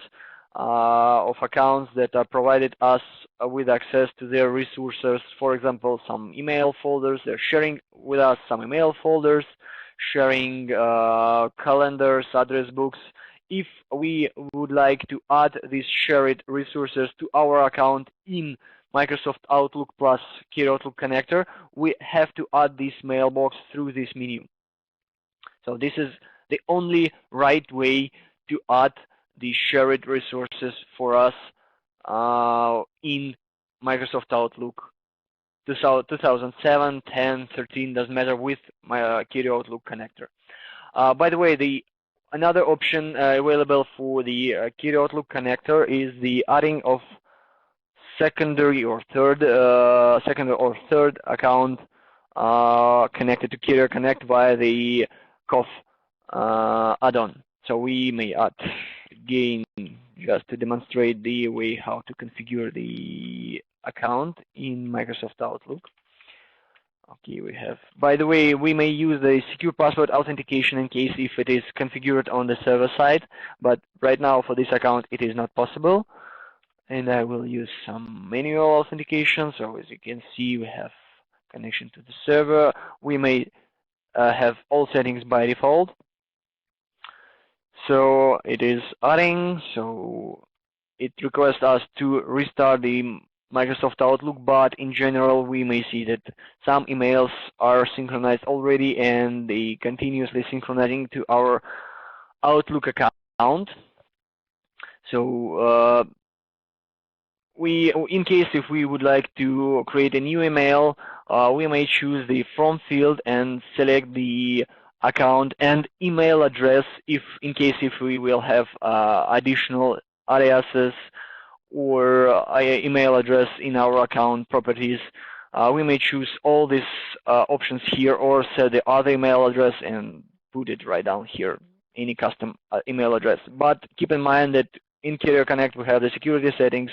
of accounts that are provided us with access to their resources. For example, some email folders, they're sharing with us some email folders, sharing calendars, address books. If we would like to add these shared resources to our account in Microsoft Outlook plus Kirio Outlook connector, we have to add this mailbox through this menu. So this is the only right way to add the shared resources for us in Microsoft Outlook 2007, 10, 13, doesn't matter, with my Kirio Outlook connector. By the way, another option available for the Kirio Outlook connector is the adding of second or third account connected to Kirio Connect via the COF add-on. So we may add again just to demonstrate the way how to configure the account in Microsoft Outlook. Okay, we have, by the way, we may use the secure password authentication in case if it is configured on the server side, but right now for this account it is not possible. And I will use some manual authentication. So as you can see, we have connection to the server. We may have all settings by default. So it is adding, so it requests us to restart the Microsoft Outlook, but in general we may see that some emails are synchronized already and they continuously synchronizing to our Outlook account. So in case if we would like to create a new email, we may choose the from field and select the account and email address in case if we will have additional aliases or email address in our account properties. We may choose all these options here or set the other email address and put it right down here, any custom email address. But keep in mind that in Kerio Connect we have the security settings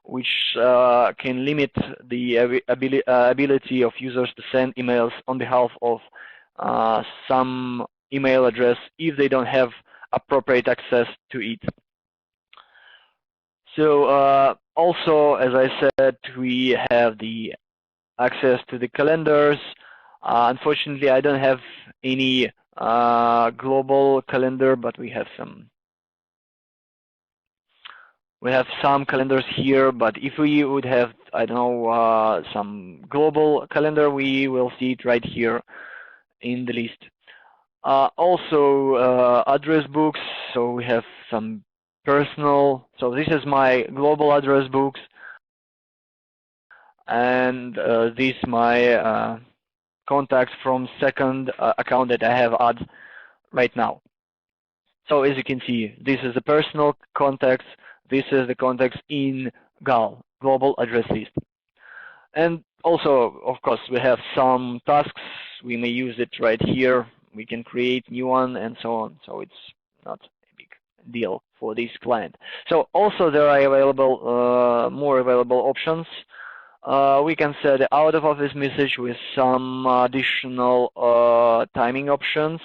which can limit the ability of users to send emails on behalf of some email address if they don't have appropriate access to it. So also, as I said, we have the access to the calendars. Unfortunately, I don't have any global calendar, but we have some. We have some calendars here, but if we would have, I don't know, some global calendar, we will see it right here in the list. Also, address books. So we have some personal. So this is my global address books, and this my contacts from second account that I have added right now. So as you can see, this is the personal contacts. This is the contacts in GAL, Global Address List. And also, of course, we have some tasks. We may use it right here. We can create new one and so on. So it's not a big deal for this client. So also there are available more available options. We can set the out of office message with some additional timing options.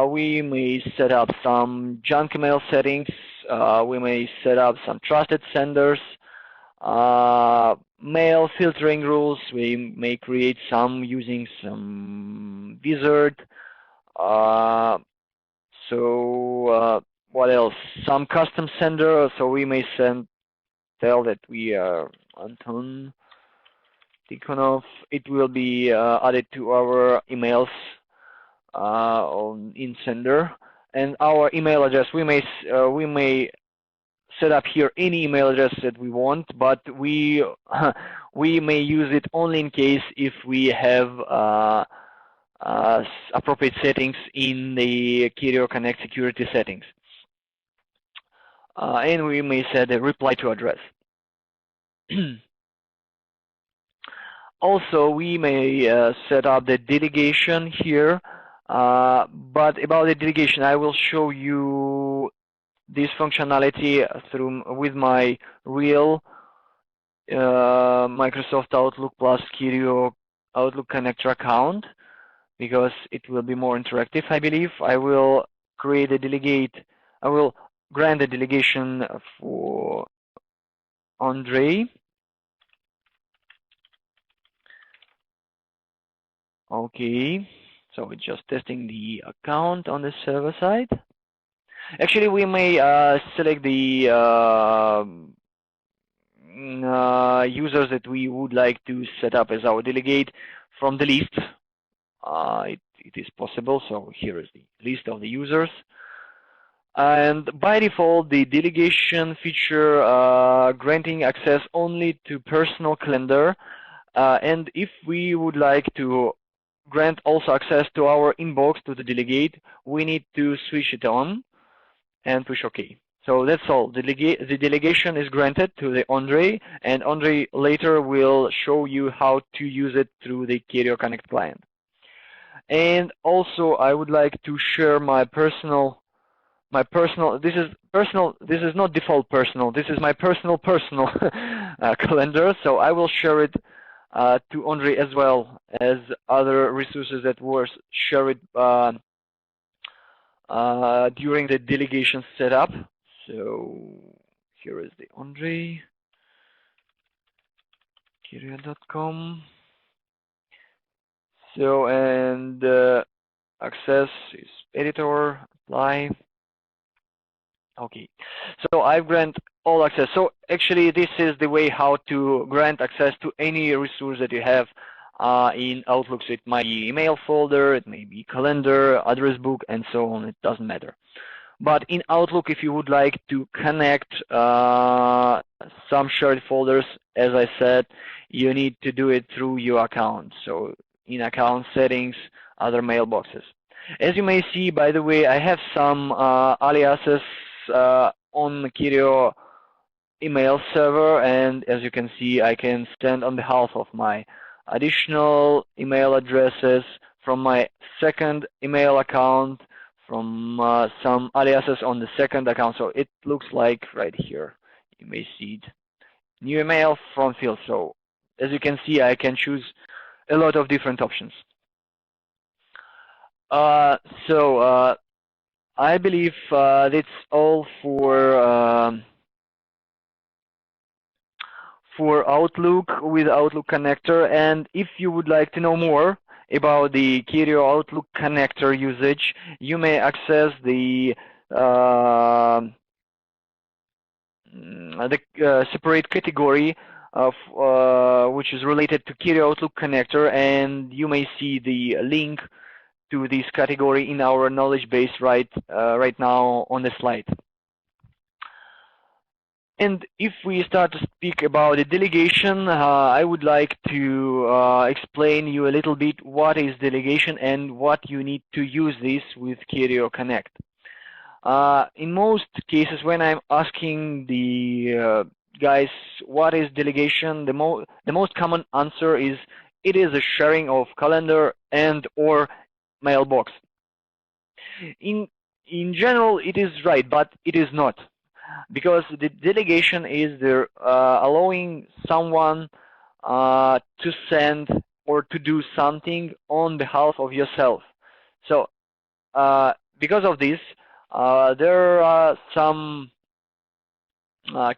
We may set up some junk mail settings. We may set up some trusted senders, mail filtering rules. We may create some using some wizard. What else? Some custom sender. So we may tell that we are Anton, Tikhonov. It will be added to our emails in sender, and our email address. We may set up here any email address that we want, but we may use it only in case if we have appropriate settings in the Kerio Connect security settings. And we may set a reply to address. Also, we may set up the delegation here. But about the delegation, I will show you this functionality with my real Microsoft Outlook plus Kirio Outlook Connector account, because it will be more interactive, I believe. I will create a delegate. I will grant a delegation for Ondrej. Okay. So it's just testing the account on the server side. Actually, we may select the users that we would like to set up as our delegate from the list. It is possible. So here is the list of the users. And by default, the delegation feature granting access only to personal calendar. And if we would like to grant also access to our inbox to the delegate, we need to switch it on and push OK. So that's all. The delegation is granted to the Ondrej, and Ondrej later will show you how to use it through the Kerio Connect client. And also I would like to share my personal this is not default personal, this is my personal calendar, so I will share it to Ondrej as well as other resources that were shared during the delegation setup. So here is the Ondrej, Kerio.com. So, and access is editor, apply. Okay, so I grant all access. So actually this is the way how to grant access to any resource that you have in Outlook. So it might be email folder, it may be calendar, address book, and so on. It doesn't matter. But in Outlook, if you would like to connect some shared folders, as I said, you need to do it through your account. So in account settings, other mailboxes. As you may see, by the way, I have some aliases on the Kirio email server, and as you can see, I can stand on behalf of my additional email addresses from my second email account, from some aliases on the second account. So it looks like right here, you may see it. New email from field. So as you can see, I can choose a lot of different options. I believe that's all for Outlook with Outlook connector. And if you would like to know more about the Kirio Outlook connector usage, you may access the separate category of which is related to Kirio Outlook connector, and you may see the link to this category in our knowledge base right now on the slide. And if we start to speak about the delegation, I would like to explain you a little bit what is delegation and what you need to use this with Kerio Connect. In most cases, when I'm asking the guys what is delegation, the most common answer is it is a sharing of calendar and or mailbox. In general, it is right, but it is not, because the delegation is the allowing someone to send or to do something on behalf of yourself. So because of this, there are some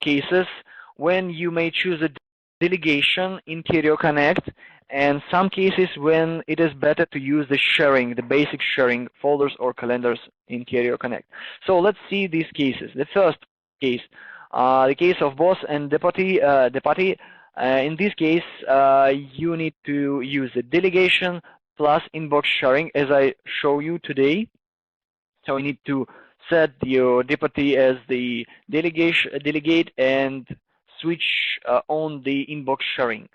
cases when you may choose a delegation in Kerio Connect, and some cases when it is better to use the sharing, the basic sharing folders or calendars in Kerio Connect. So let's see these cases. The first case, the case of boss and deputy. In this case, you need to use the delegation plus inbox sharing, as I show you today. So you need to set your deputy as the delegate and switch on the inbox sharing.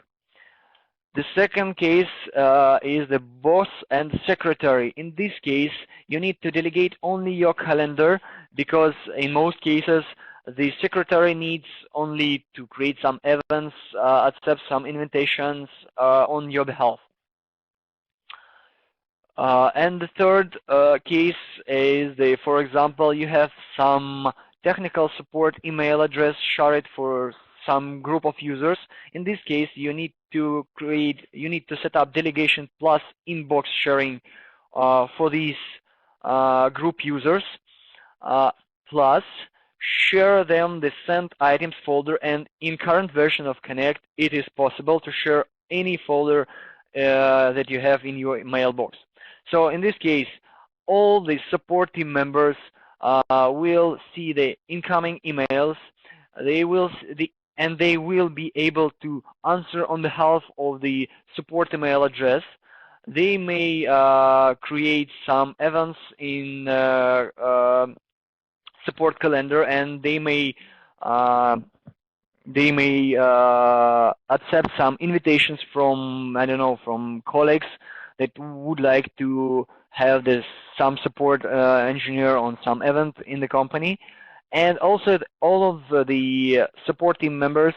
The second case is the boss and secretary. In this case, you need to delegate only your calendar, because in most cases, the secretary needs only to create some events, accept some invitations on your behalf. And the third case is for example, you have some technical support email address shared for some group of users. In this case, you need to set up delegation plus inbox sharing for these group users, plus share them the sent items folder. And in current version of Connect, it is possible to share any folder that you have in your mailbox. So in this case, all the support team members will see the incoming emails. They will be able to answer on behalf of the support email address. They may create some events in support calendar, and they may accept some invitations from, I don't know, from colleagues that would like to have some support engineer on some event in the company. And also all of the support team members,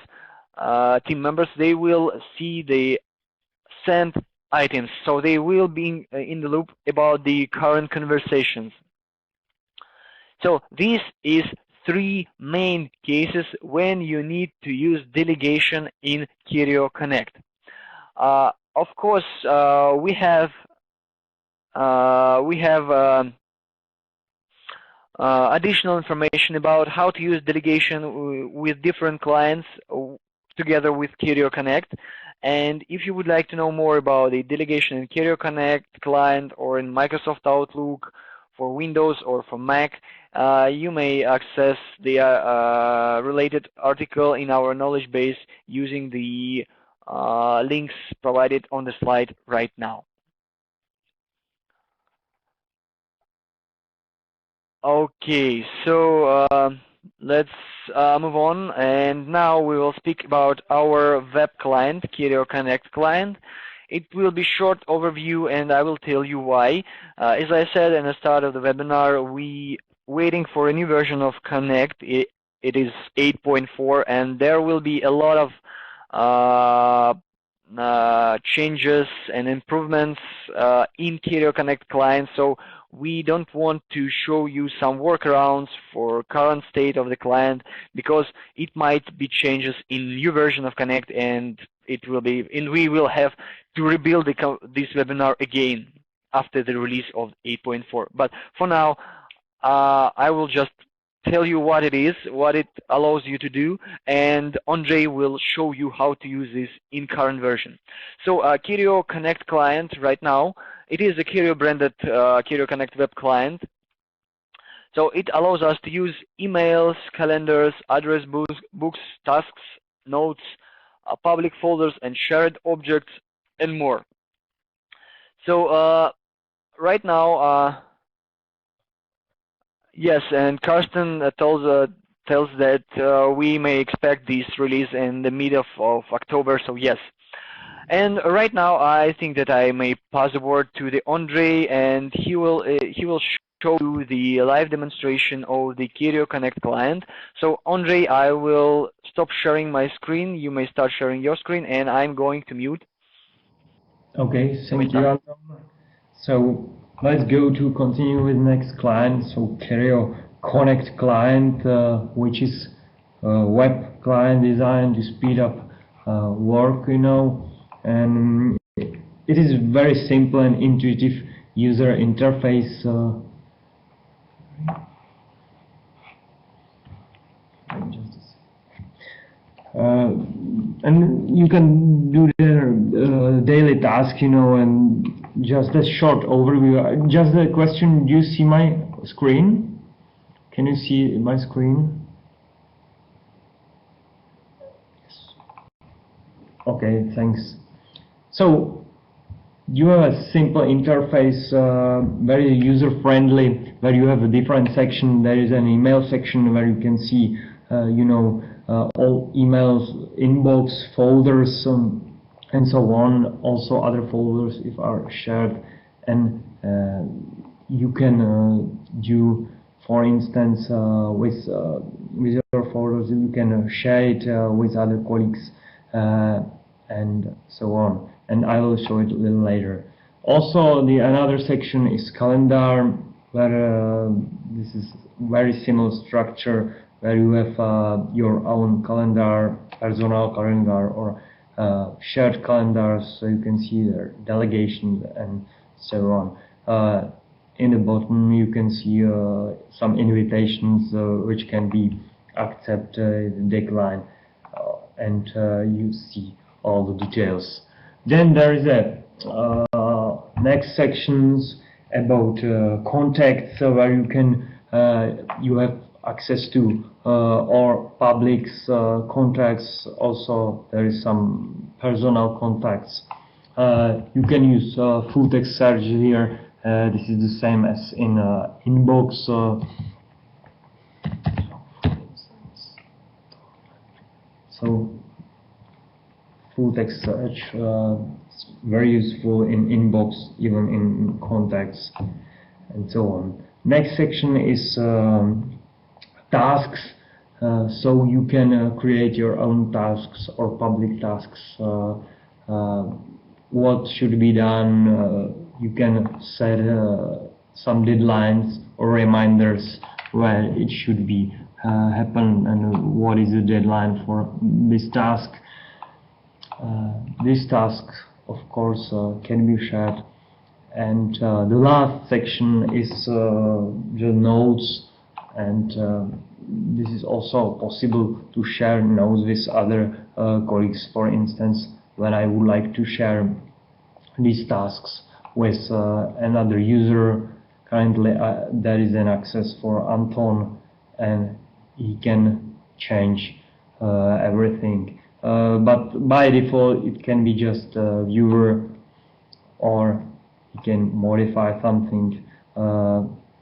they will see the sent items, so they will be in the loop about the current conversations. So this is 3 main cases when you need to use delegation in Kerio Connect. Of course, we have additional information about how to use delegation with different clients together with Kerio Connect. And if you would like to know more about the delegation in Kerio Connect client or in Microsoft Outlook for Windows or for Mac, you may access the related article in our knowledge base using the links provided on the slide right now. Okay, so let's move on, and now we will speak about our web client, Kerio Connect client. It will be short overview, and I will tell you why. As I said in the start of the webinar, we waiting for a new version of Connect. It is 8.4, and there will be a lot of changes and improvements in Kerio Connect client. So we don't want to show you some workarounds for current state of the client because it might be changes in new version of Connect, and it will be, and we will have to rebuild this webinar again after the release of 8.4. But for now, I will just tell you what it is, what it allows you to do, and Ondrej will show you how to use this in current version. So Kerio Connect client right now, it is a Kerio branded Kerio Connect web client. So it allows us to use emails, calendars, address books, tasks, notes, public folders, and shared objects, and more. So right now, yes, and Carsten tells that we may expect this release in the mid of October, so yes. And right now, I think that I may pass the word to the Ondrej, and he will show you the live demonstration of the Kerio Connect client. So Ondrej, I will stop sharing my screen. You may start sharing your screen, and I'm going to mute. Okay, thank you, Anton. So let's go to continue with next client. So Kerio Connect client, which is a web client designed to speed up work, you know, and it is very simple and intuitive user interface. And you can do their daily task, you know, and just a short overview. Just a question, do you see my screen? Can you see my screen? Yes. Okay, thanks. So you have a simple interface, very user-friendly, where you have a different section. There is an email section where you can see, you know, all emails, inbox, folders, and so on. Also other folders if are shared, and you can do, for instance, with your folders, you can share it with other colleagues, and so on. And I will show it a little later. Also, the another section is calendar, where this is very similar structure, where you have your own calendar, personal calendar, or shared calendars, so you can see their delegations and so on. In the bottom you can see some invitations which can be accepted, declined, and you see all the details. Then there is a next sections about contacts, where you can you have access to or public's contacts. Also there is some personal contacts. You can use full text search here. This is the same as in inbox. So full text search is very useful in inbox, even in contacts, and so on. Next section is tasks, so you can create your own tasks or public tasks what should be done. You can set some deadlines or reminders where it should be happen and what is the deadline for this task. This task, of course, can be shared. And the last section is the notes, and this is also possible to share notes with other colleagues. For instance, when I would like to share these tasks with another user, currently there is an access for Anton, and he can change everything. But by default, it can be just a viewer, or you can modify something.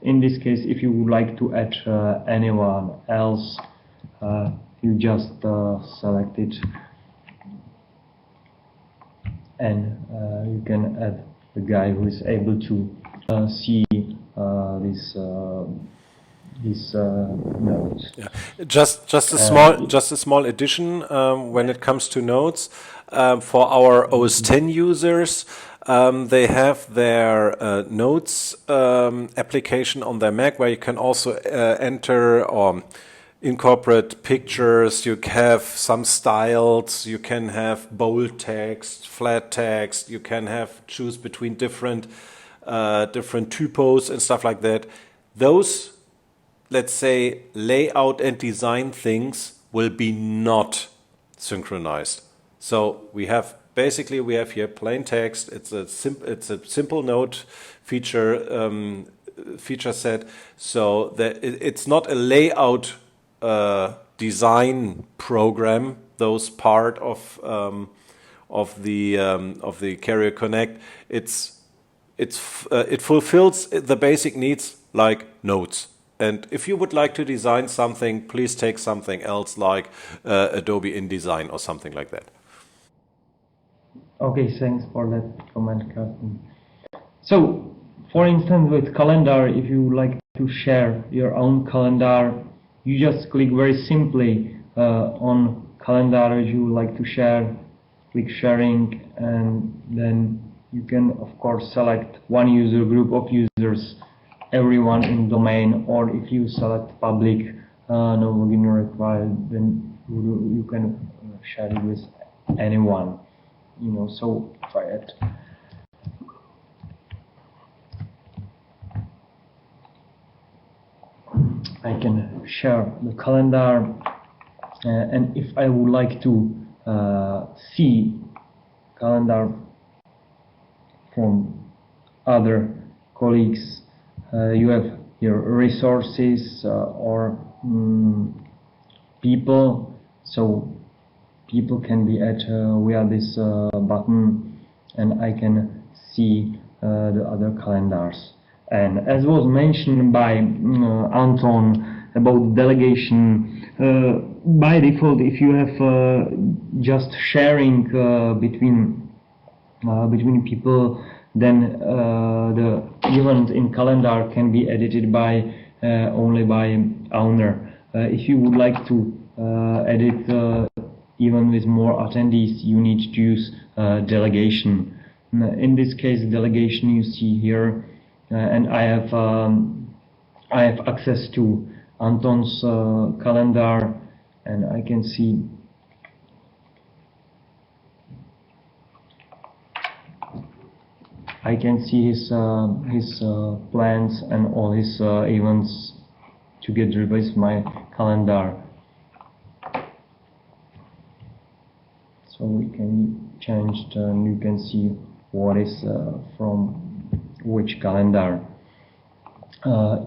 In this case, if you would like to add anyone else, you just select it, and you can add the guy who is able to see this note. Yeah. Just a small addition when it comes to notes. For our OS 10 users, they have their notes application on their Mac, where you can also enter or incorporate pictures. You have some styles. You can have bold text, flat text. You can have choose between different typos and stuff like that. Those, let's say, layout and design things will be not synchronized. So we have here plain text. It's a simple note feature set. So that it's not a layout design program. Those part of the Kerio Connect. It fulfills the basic needs like notes. And if you would like to design something, please take something else like Adobe InDesign or something like that. Okay, thanks for that comment, Carsten. So, for instance, with calendar, if you would like to share your own calendar, you just click very simply on calendar if you would like to share, click sharing, and then you can, of course, select one user, group of users, everyone in domain, or if you select public, no login required, then you can share it with anyone. So try it. I can share the calendar, and if I would like to see calendar from other colleagues, you have here resources or people. So people can be added via this button, and I can see the other calendars. And as was mentioned by Anton about delegation, by default, if you have just sharing between people, then the event in calendar can be edited by only by owner. If you would like to edit even with more attendees, you need to use delegation. In this case, delegation you see here, and I have access to Anton's calendar, and I can see his plans and all his events together with my calendar. So we can change and you can see what is from which calendar.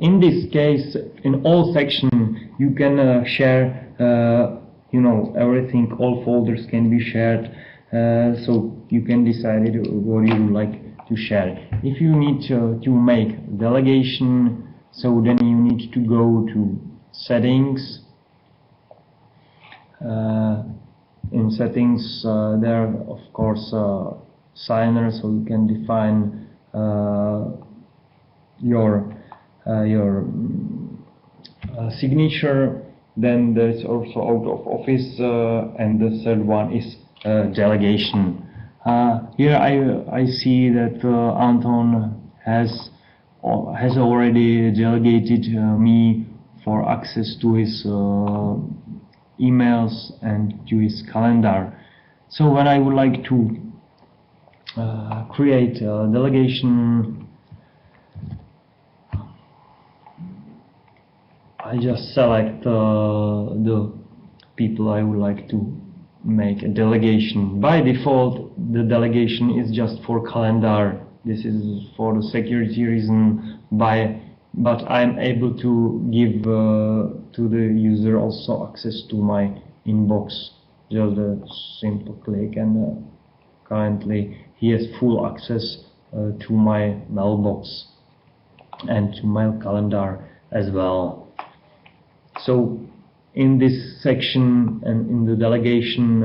In this case, in all sections, you can share, everything, all folders can be shared, so you can decide what you would like to share. If you need to make delegation, so then you need to go to settings. In settings, there are of course signers, so you can define your signature. Then there's also out of office, and the third one is delegation. Here I see that Anton has already delegated me for access to his emails and to his calendar. So when I would like to create a delegation, I just select the people I would like to make a delegation. By default, the delegation is just for calendar. This is for the security reason. But I'm able to give to the user also access to my inbox. Just a simple click, and currently he has full access to my mailbox and to my calendar as well. So in this section and in the delegation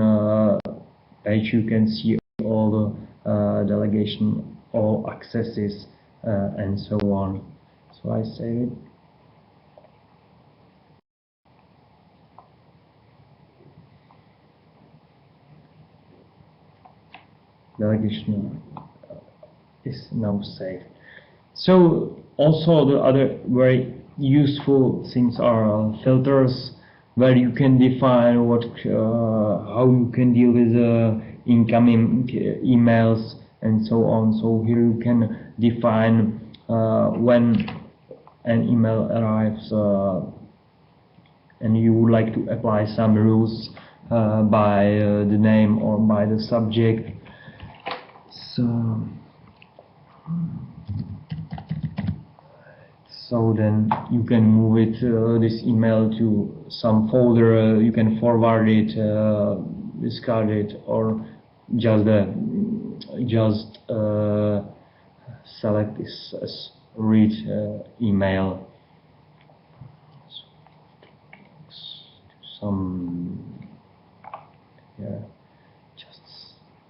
page, you can see all the delegation, all accesses, and so on. So I save it. Delegation is now saved. So also the other very useful things are filters, where you can define what how you can deal with incoming emails and so on. So here you can define when an email arrives and you would like to apply some rules by the name or by the subject. So then you can move it, this email to some folder, you can forward it, discard it, or just select this as read email.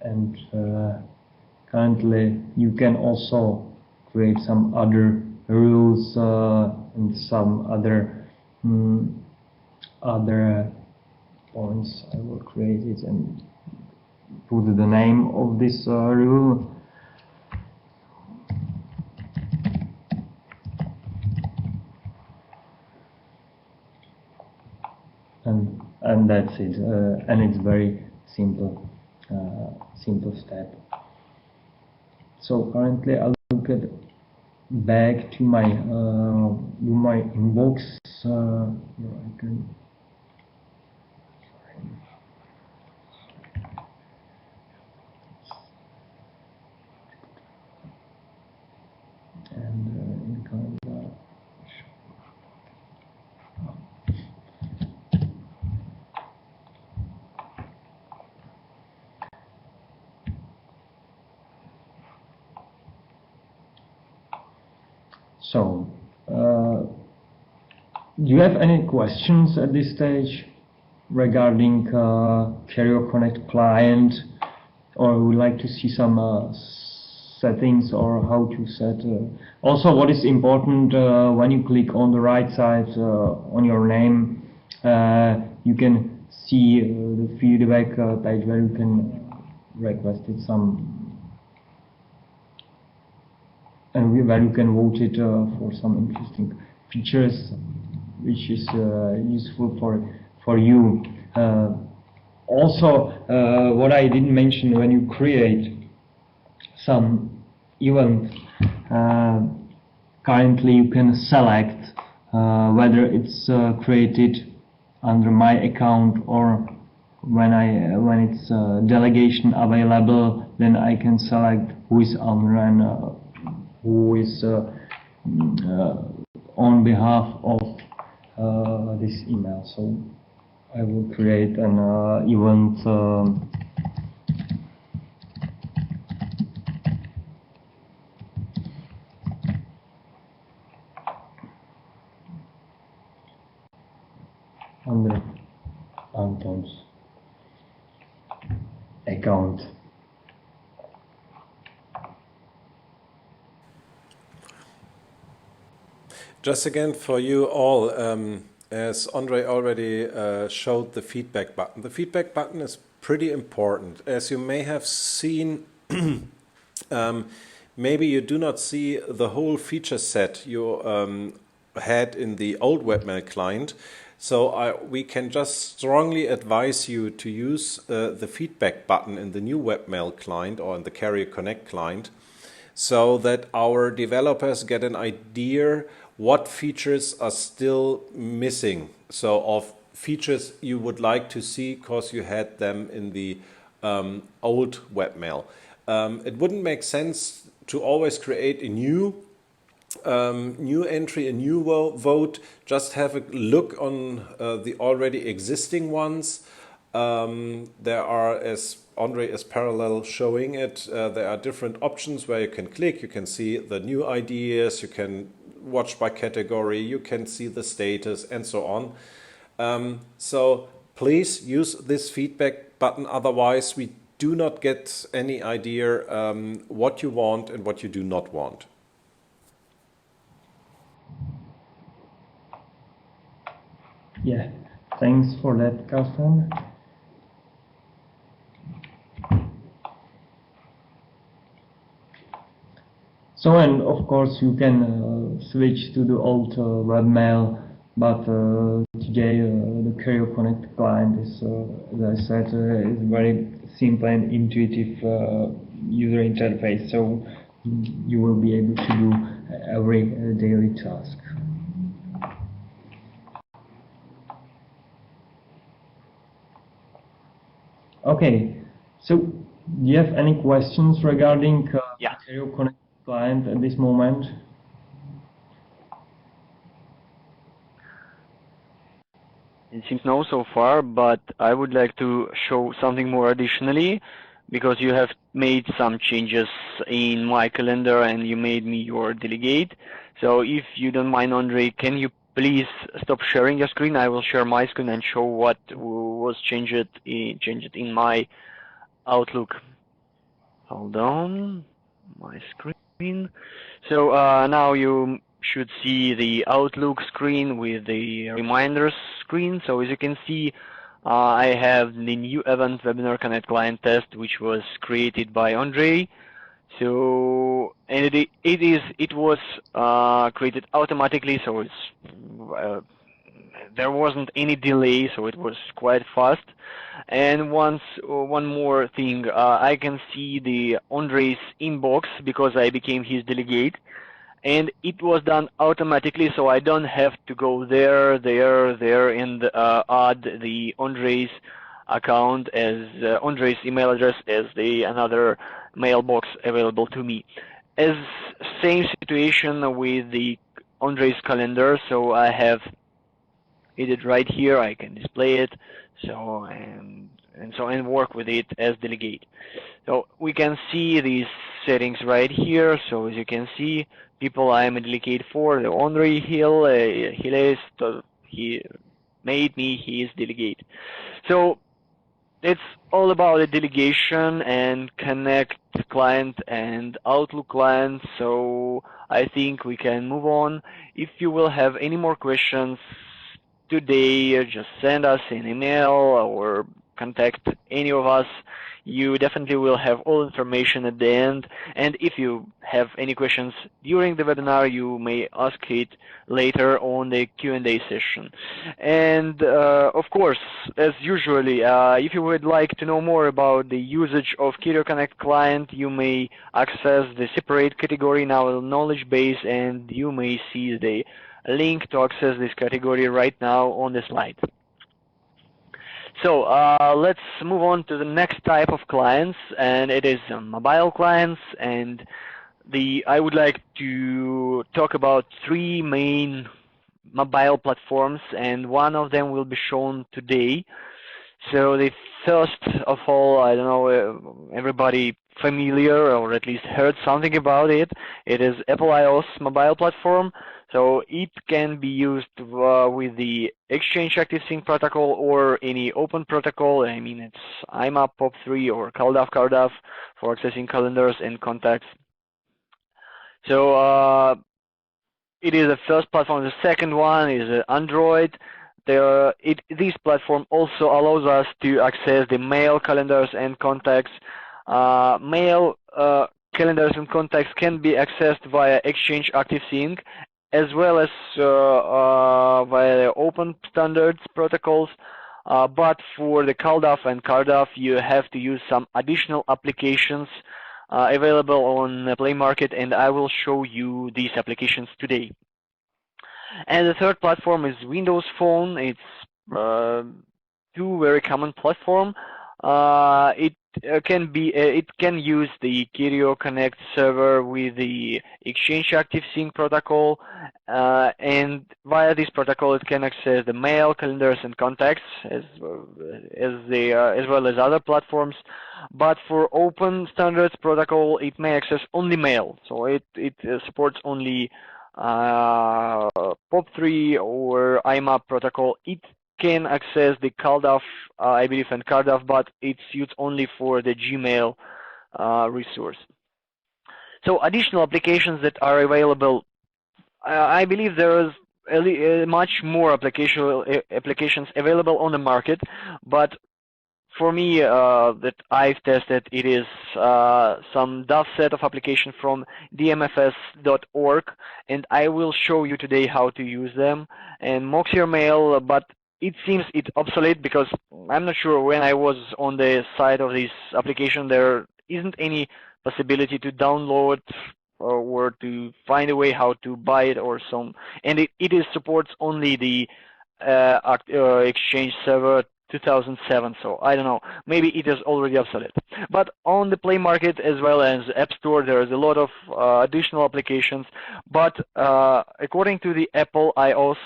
And currently you can also create some other rules and some other points. I will create it and put the name of this rule. And that's it. And it's very simple step. So currently I'll get back to my inbox. Here I can. And in calendar. So, do you have any questions at this stage regarding Kerio Connect client, or would like to see some settings or how to set? Also, what is important when you click on the right side on your name, you can see the feedback page where you can request it and where you can vote it for some interesting features, which is useful for you. Also, what I didn't mention, when you create some event, currently you can select whether it's created under my account, or when it's delegation available, then I can select who is owner and who is on behalf of this email. So I will create an event under Anton's account. Just again for you all, as Ondrej already showed the feedback button. The feedback button is pretty important. As you may have seen, maybe you do not see the whole feature set you had in the old webmail client. So we can just strongly advise you to use the feedback button in the new webmail client or in the Kerio Connect client, so that our developers get an idea what features are still missing. So of features you would like to see because you had them in the old webmail. It wouldn't make sense to always create a new entry, a new vote. Just have a look on the already existing ones. There are, as Ondrej is parallel showing it, there are different options where you can click. You can see the new ideas, you can watch by category, you can see the status, and so on. So please use this feedback button, otherwise we do not get any idea what you want and what you do not want. Yeah, thanks for that, Carsten. So, and of course you can switch to the old webmail, but today the Kerio Connect client is, as I said, is very simple and intuitive user interface, so you will be able to do every daily task. Okay, so do you have any questions regarding Kerio Connect client at this moment? It seems no so far, but I would like to show something more additionally, because you have made some changes in my calendar and you made me your delegate. So if you don't mind, Ondrej, can you please stop sharing your screen? I will share my screen and show what was changed in my Outlook. Hold on, my screen. So now you should see the Outlook screen with the reminders screen. So as you can see, I have the new event Webinar Connect client test, which was created by Ondrej. So, and it was created automatically, so it's there wasn't any delay, so it was quite fast. And one more thing, I can see the Ondrej's inbox because I became his delegate, and it was done automatically, so I don't have to go there, and add the Ondrej's account as Ondrej's email address as the another mailbox available to me. As same situation with the Ondrej's calendar, so I have it right here. I can display it, so and work with it as delegate. So we can see these settings right here. So as you can see, people I am a delegate for, the Ondrej he made me his delegate. So it's all about the delegation and Connect client and Outlook client. So I think we can move on. If you will have any more questions today, just send us an email or contact any of us. You definitely will have all information at the end, and if you have any questions during the webinar, you may ask it later on the Q&A session. And of course, as usually, if you would like to know more about the usage of Kerio Connect client, you may access the separate category in our knowledge base, and you may see the link to access this category right now on the slide. So let's move on to the next type of clients, and it is mobile clients. And I would like to talk about three main mobile platforms, and one of them will be shown today. So the first of all, I don't know, everybody familiar or at least heard something about it. It is Apple iOS mobile platform. So it can be used with the Exchange Active Sync protocol or any open protocol. I mean, it's Imap, Pop3, or CalDAV for accessing calendars and contacts. So it is the first platform. The second one is Android. this platform also allows us to access the mail calendars and contacts. Mail calendars and contacts can be accessed via Exchange ActiveSync, as well as via the open standards protocols. But for the CalDAV and CarDAV, you have to use some additional applications available on the Play Market, and I will show you these applications today. And the third platform is Windows Phone. It's two very common platform. It can use the Kerio Connect server with the Exchange ActiveSync protocol, and via this protocol it can access the mail, calendars, and contacts as well as other platforms. But for Open Standards protocol, it may access only mail, so it supports only Pop3 or Imap protocol. It can access the CalDAV, I believe, and CarDAV, but it's used only for the Gmail resource. So additional applications that are available, I believe there is much more applications available on the market, but for me, that I've tested, it is some DAV set of application from dmfs.org, and I will show you today how to use them. And Moxier Mail, but it seems it's obsolete because I'm not sure when I was on the side of this application, there isn't any possibility to download or to find a way how to buy it or some. And it supports only the Exchange Server 2007, so I don't know, maybe it is already obsolete. But on the Play Market as well as App Store, there is a lot of additional applications, but according to the Apple iOS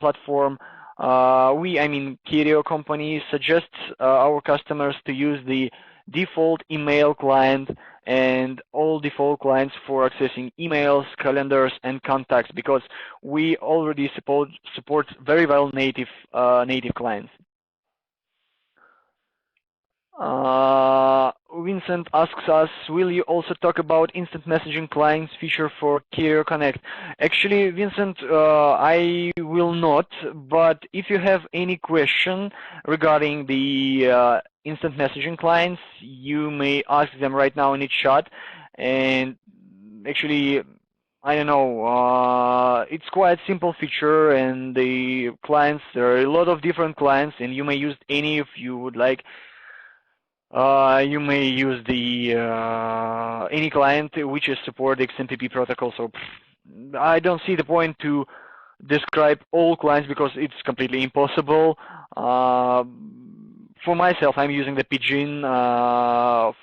platform, Kirio company suggests our customers to use the default email client and all default clients for accessing emails, calendars, and contacts, because we already support very well native clients. Vincent asks us, will you also talk about instant messaging clients feature for Kerio Connect? Actually, Vincent, I will not, but if you have any question regarding the instant messaging clients, you may ask them right now in the chat. And actually, I don't know, it's quite a simple feature, and the clients, there are a lot of different clients, and you may use any if you would like. You may use the any client which is support XMPP protocol. So I don't see the point to describe all clients because it's completely impossible. For myself, I'm using the Pidgin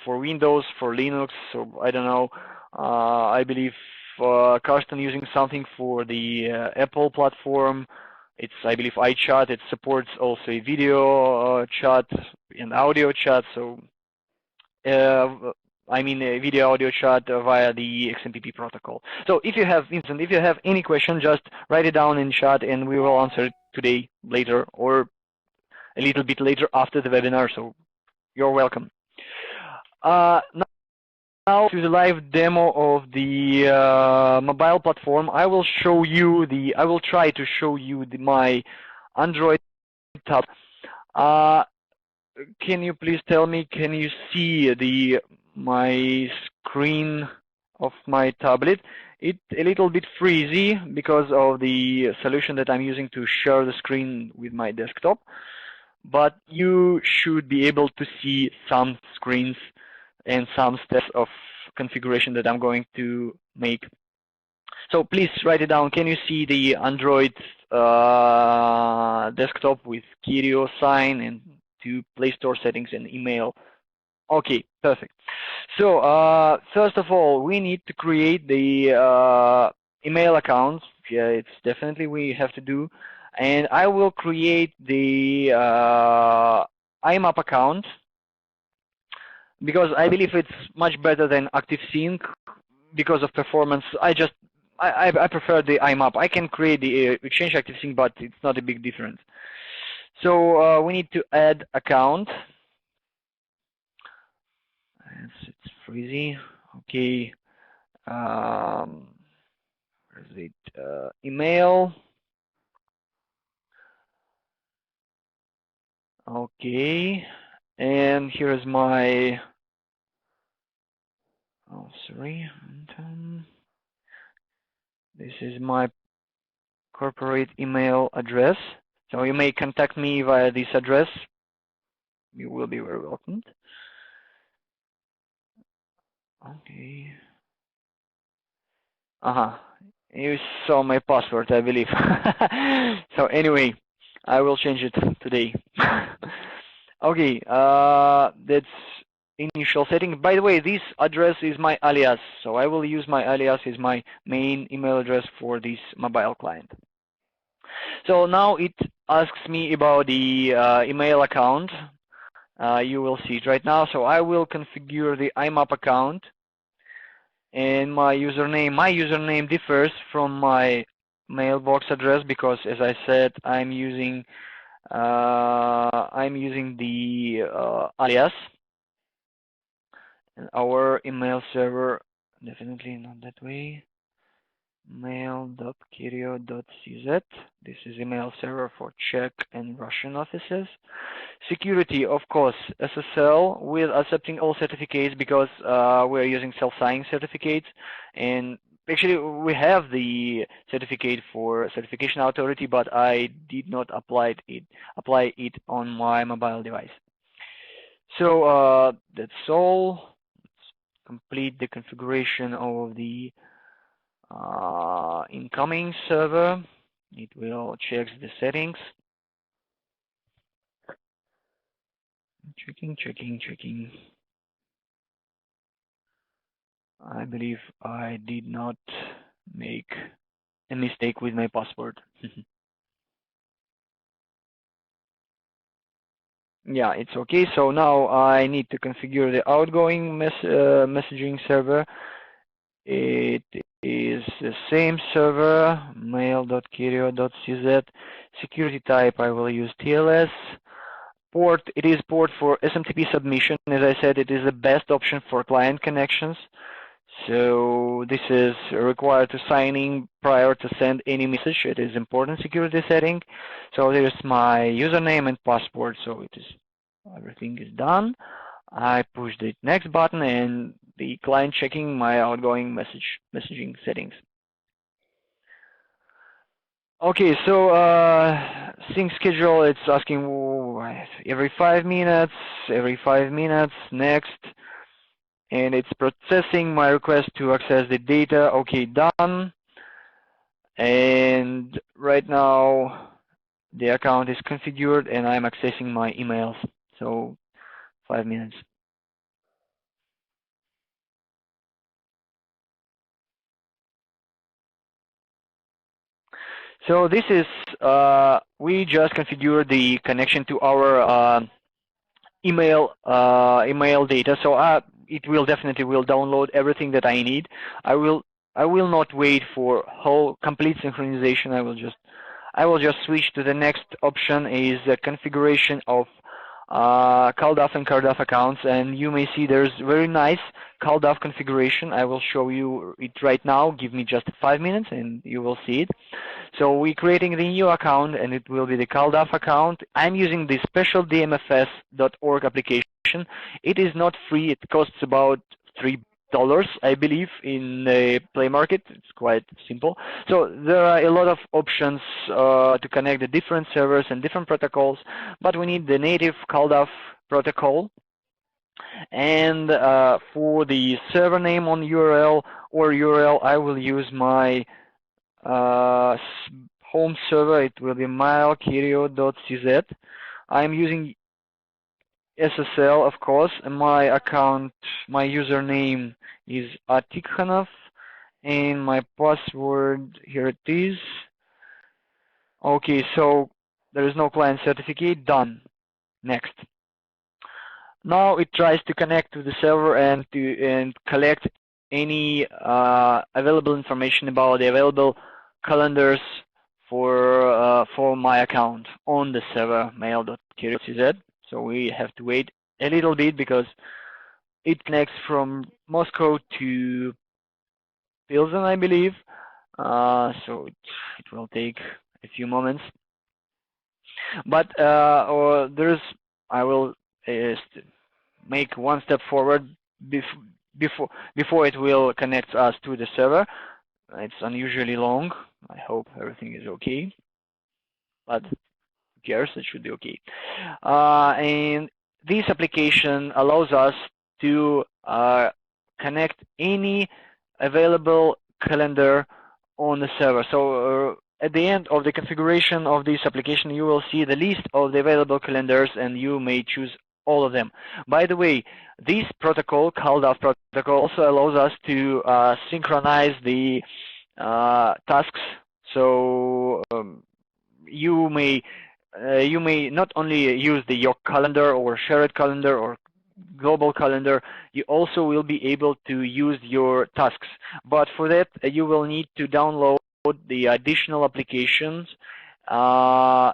for Windows, for Linux. So I don't know. I believe Carsten using something for the Apple platform. It's, I believe, iChat. It supports also a video chat and audio chat. So, a video audio chat via the XMPP protocol. So, if you have, Vincent, if you have any question, just write it down in chat, and we will answer it today, later, or a little bit later after the webinar. So, you're welcome. Now to the live demo of the mobile platform. I will try to show you my Android tab. Can you please tell me, can you see my screen of my tablet? It's a little bit freezy because of the solution that I'm using to share the screen with my desktop, but you should be able to see some screens and some steps of configuration that I'm going to make. So please write it down. Can you see the Android desktop with Kirio sign and to Play Store settings and email? Okay, perfect. So first of all, we need to create the email account. Yeah, it's definitely we have to do. And I will create the Imap account, because I believe it's much better than ActiveSync because of performance. I prefer the Imap. I can create the Exchange ActiveSync, but it's not a big difference. So we need to add account. It's freezy. Okay. Where's it? Email. Okay, and here is my, oh sorry, Anton. This is my corporate email address. So you may contact me via this address. You will be very welcomed. Okay. You saw my password, I believe. So anyway, I will change it today. Okay, that's initial setting. By the way, this address is my alias, so I will use my alias as my main email address for this mobile client. So now it asks me about the email account. You will see it right now. So I will configure the Imap account. And my username differs from my mailbox address because, as I said, I'm using the alias. And our email server, definitely not that way. Mail.kirio.cz. This is email server for Czech and Russian offices. Security, of course, SSL with accepting all certificates because we're using self-signing certificates, and actually we have the certificate for certification authority, but I did not apply it on my mobile device. So that's all. Let's complete the configuration of the incoming server. It will check the settings. Checking. I believe I did not make a mistake with my password. Yeah, it's okay. So now I need to configure the outgoing messaging server. It is the same server, mail.kirio.cz. Security type, I will use TLS. Port, it is port for SMTP submission. As I said, it is the best option for client connections. So this is required to sign in prior to send any message. It is important security setting. So there's my username and password. So it is, everything is done. I push the next button and the client checking my outgoing messaging settings. Okay, so sync schedule, it's asking every 5 minutes, next. And it's processing my request to access the data. Okay, done. And right now, the account is configured and I'm accessing my emails. So 5 minutes. So this is, we just configured the connection to our email data. So it will definitely download everything that I need. I will not wait for whole complete synchronization. I will just switch to the next option, is the configuration of CalDAV and CardDAV accounts, and you may see there's very nice CalDAV configuration. I will show you it right now. Give me just 5 minutes and you will see it. So we're creating the new account and it will be the CalDAV account. I'm using the special dmfs.org application. It is not free. It costs about $3, I believe, in the Play Market. It's quite simple. So there are a lot of options to connect the different servers and different protocols, but we need the native CalDAV protocol. And for the server name on URL, I will use my home server. It will be mail.kirio.cz. I'm using SSL, of course, and my account, my username is Tikhonov, and my password, here it is. Okay, so there is no client certificate. Done. Next. Now it tries to connect to the server and collect any available information about the available calendars for my account on the server mail.kirio.cz. So we have to wait a little bit because it connects from Moscow to Pilsen, I believe. So it will take a few moments. But I will make one step forward before it will connect us to the server. It's unusually long. I hope everything is okay, but who cares? It should be okay. And this application allows us to connect any available calendar on the server. So at the end of the configuration of this application, you will see the list of the available calendars, and you may choose all of them. By the way, this protocol, called Imap Protocol, also allows us to synchronize the tasks. So you may not only use your calendar or shared calendar or global calendar, you also will be able to use your tasks. But for that, you will need to download the additional applications. I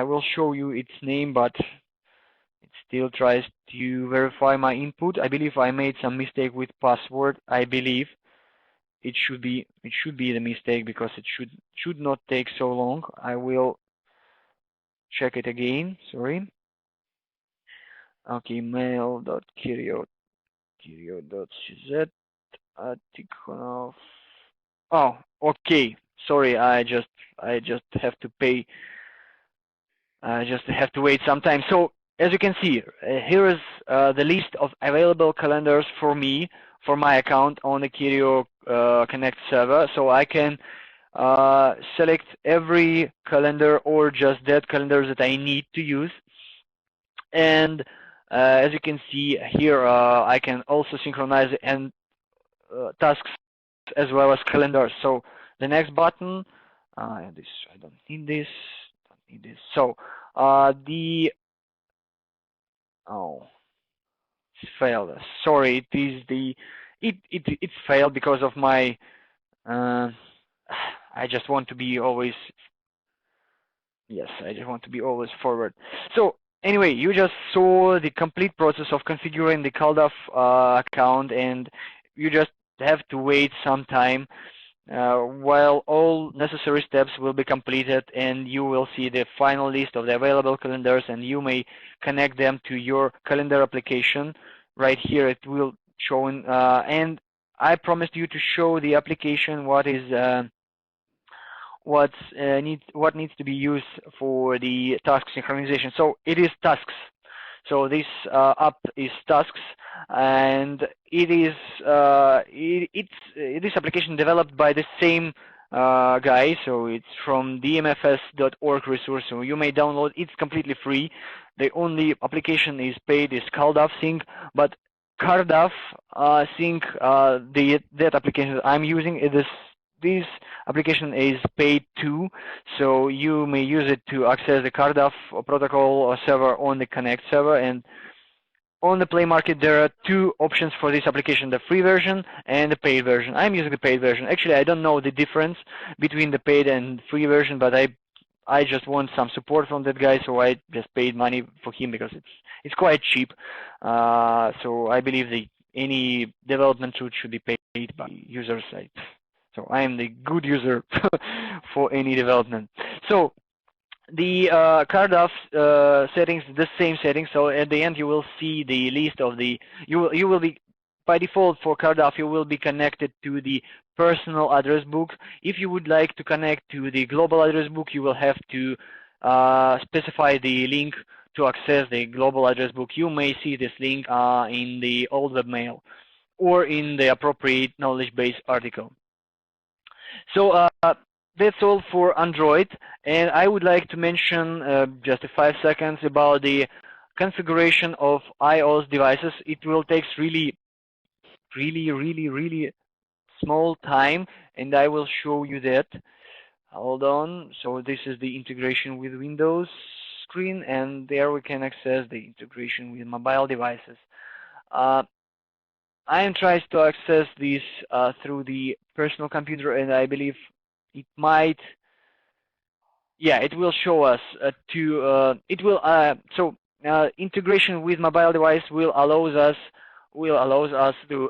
will show you its name, but it still tries to verify my input. I believe I made some mistake with password. I believe it should be the mistake, because it should not take so long. I will check it again. Sorry. Okay, mail.kirio.cz Tikhonov. Oh, okay. Sorry, I just have to pay. I just have to wait some time. So as you can see, here is the list of available calendars for me, for my account on the Kerio Connect server. So I can select every calendar or just that calendar that I need to use. And as you can see here, I can also synchronize and tasks as well as calendars. So the next button, I don't need this. So it's failed. Sorry, it's failed because of my. I just want to be always. Yes, I just want to be always forward. So anyway, you just saw the complete process of configuring the CalDAV account, and you just have to wait some time while all necessary steps will be completed, and you will see the final list of the available calendars, and you may connect them to your calendar application. Right here it will show, and I promised you to show the application what needs to be used for the task synchronization. So it is tasks. So this app is tasks, and it is this application developed by the same guy. So it's from dmfs.org resource. So you may download. It's completely free. The only application is paid is CalDAV Sync, but CalDAV Sync, that application that I'm using, this application is paid too, so you may use it to access the CalDAV protocol server on the Connect server. And on the Play Market, there are two options for this application: the free version and the paid version. I'm using the paid version. Actually, I don't know the difference between the paid and free version, but I just want some support from that guy, so I just paid money for him because it's quite cheap. So I believe any development tool should be paid by user side. So I am the good user for any development. So the CalDAV settings, the same settings. So at the end, you will see the list of the. You will be, by default for CalDAV, you will be connected to the personal address book. If you would like to connect to the global address book, you will have to specify the link to access the global address book. You may see this link in the old webmail or in the appropriate knowledge base article. So that's all for Android, and I would like to mention just 5 seconds about the configuration of iOS devices. It will take really small time, and I will show you that. Hold on. So this is the integration with Windows screen, and there we can access the integration with mobile devices. I am trying to access this through the personal computer, and I believe it might. Yeah, it will show us integration with mobile device will allows us to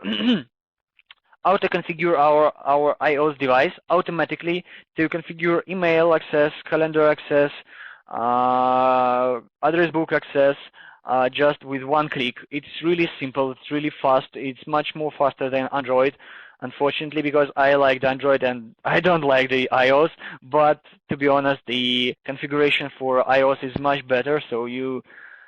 auto-configure our iOS device automatically to configure email access, calendar access, address book access, just with one click. It's really simple, it's really fast, it's much more faster than Android, unfortunately, because I like the Android and I don't like the iOS, but to be honest, the configuration for iOS is much better, so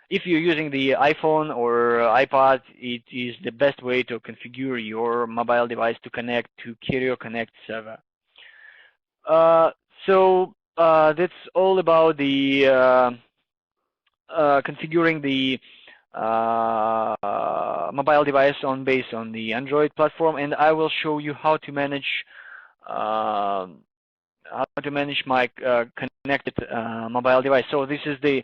if you're using the iPhone or iPad, it is the best way to configure your mobile device to connect to Kerio Connect server. So that's all about the configuring the mobile device based on the Android platform, and I will show you how to manage my connected mobile device. So this is the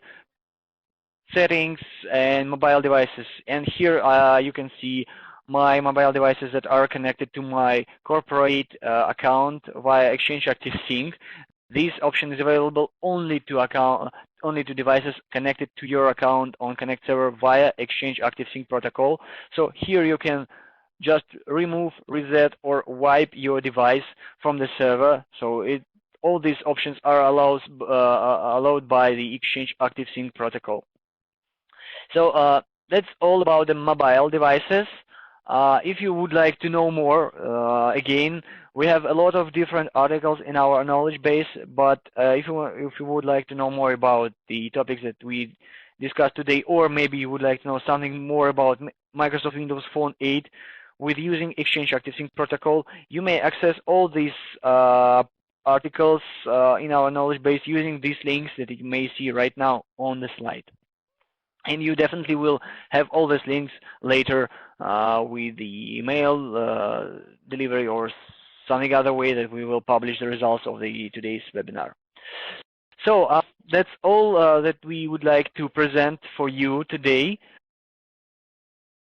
settings and mobile devices, and here you can see my mobile devices that are connected to my corporate account via Exchange Active Sync. This option is available only to devices connected to your account on Connect server via Exchange Active Sync protocol. So here you can just remove, reset, or wipe your device from the server. So all these options are allowed by the Exchange Active Sync protocol. So that's all about the mobile devices. If you would like to know more, again, we have a lot of different articles in our knowledge base, but if you would like to know more about the topics that we discussed today, or maybe you would like to know something more about Microsoft Windows Phone 8 with using Exchange Active Sync protocol, you may access all these articles in our knowledge base using these links that you may see right now on the slide. And you definitely will have all these links later with the email delivery or something other way that we will publish the results of today's webinar. So that's all that we would like to present for you today.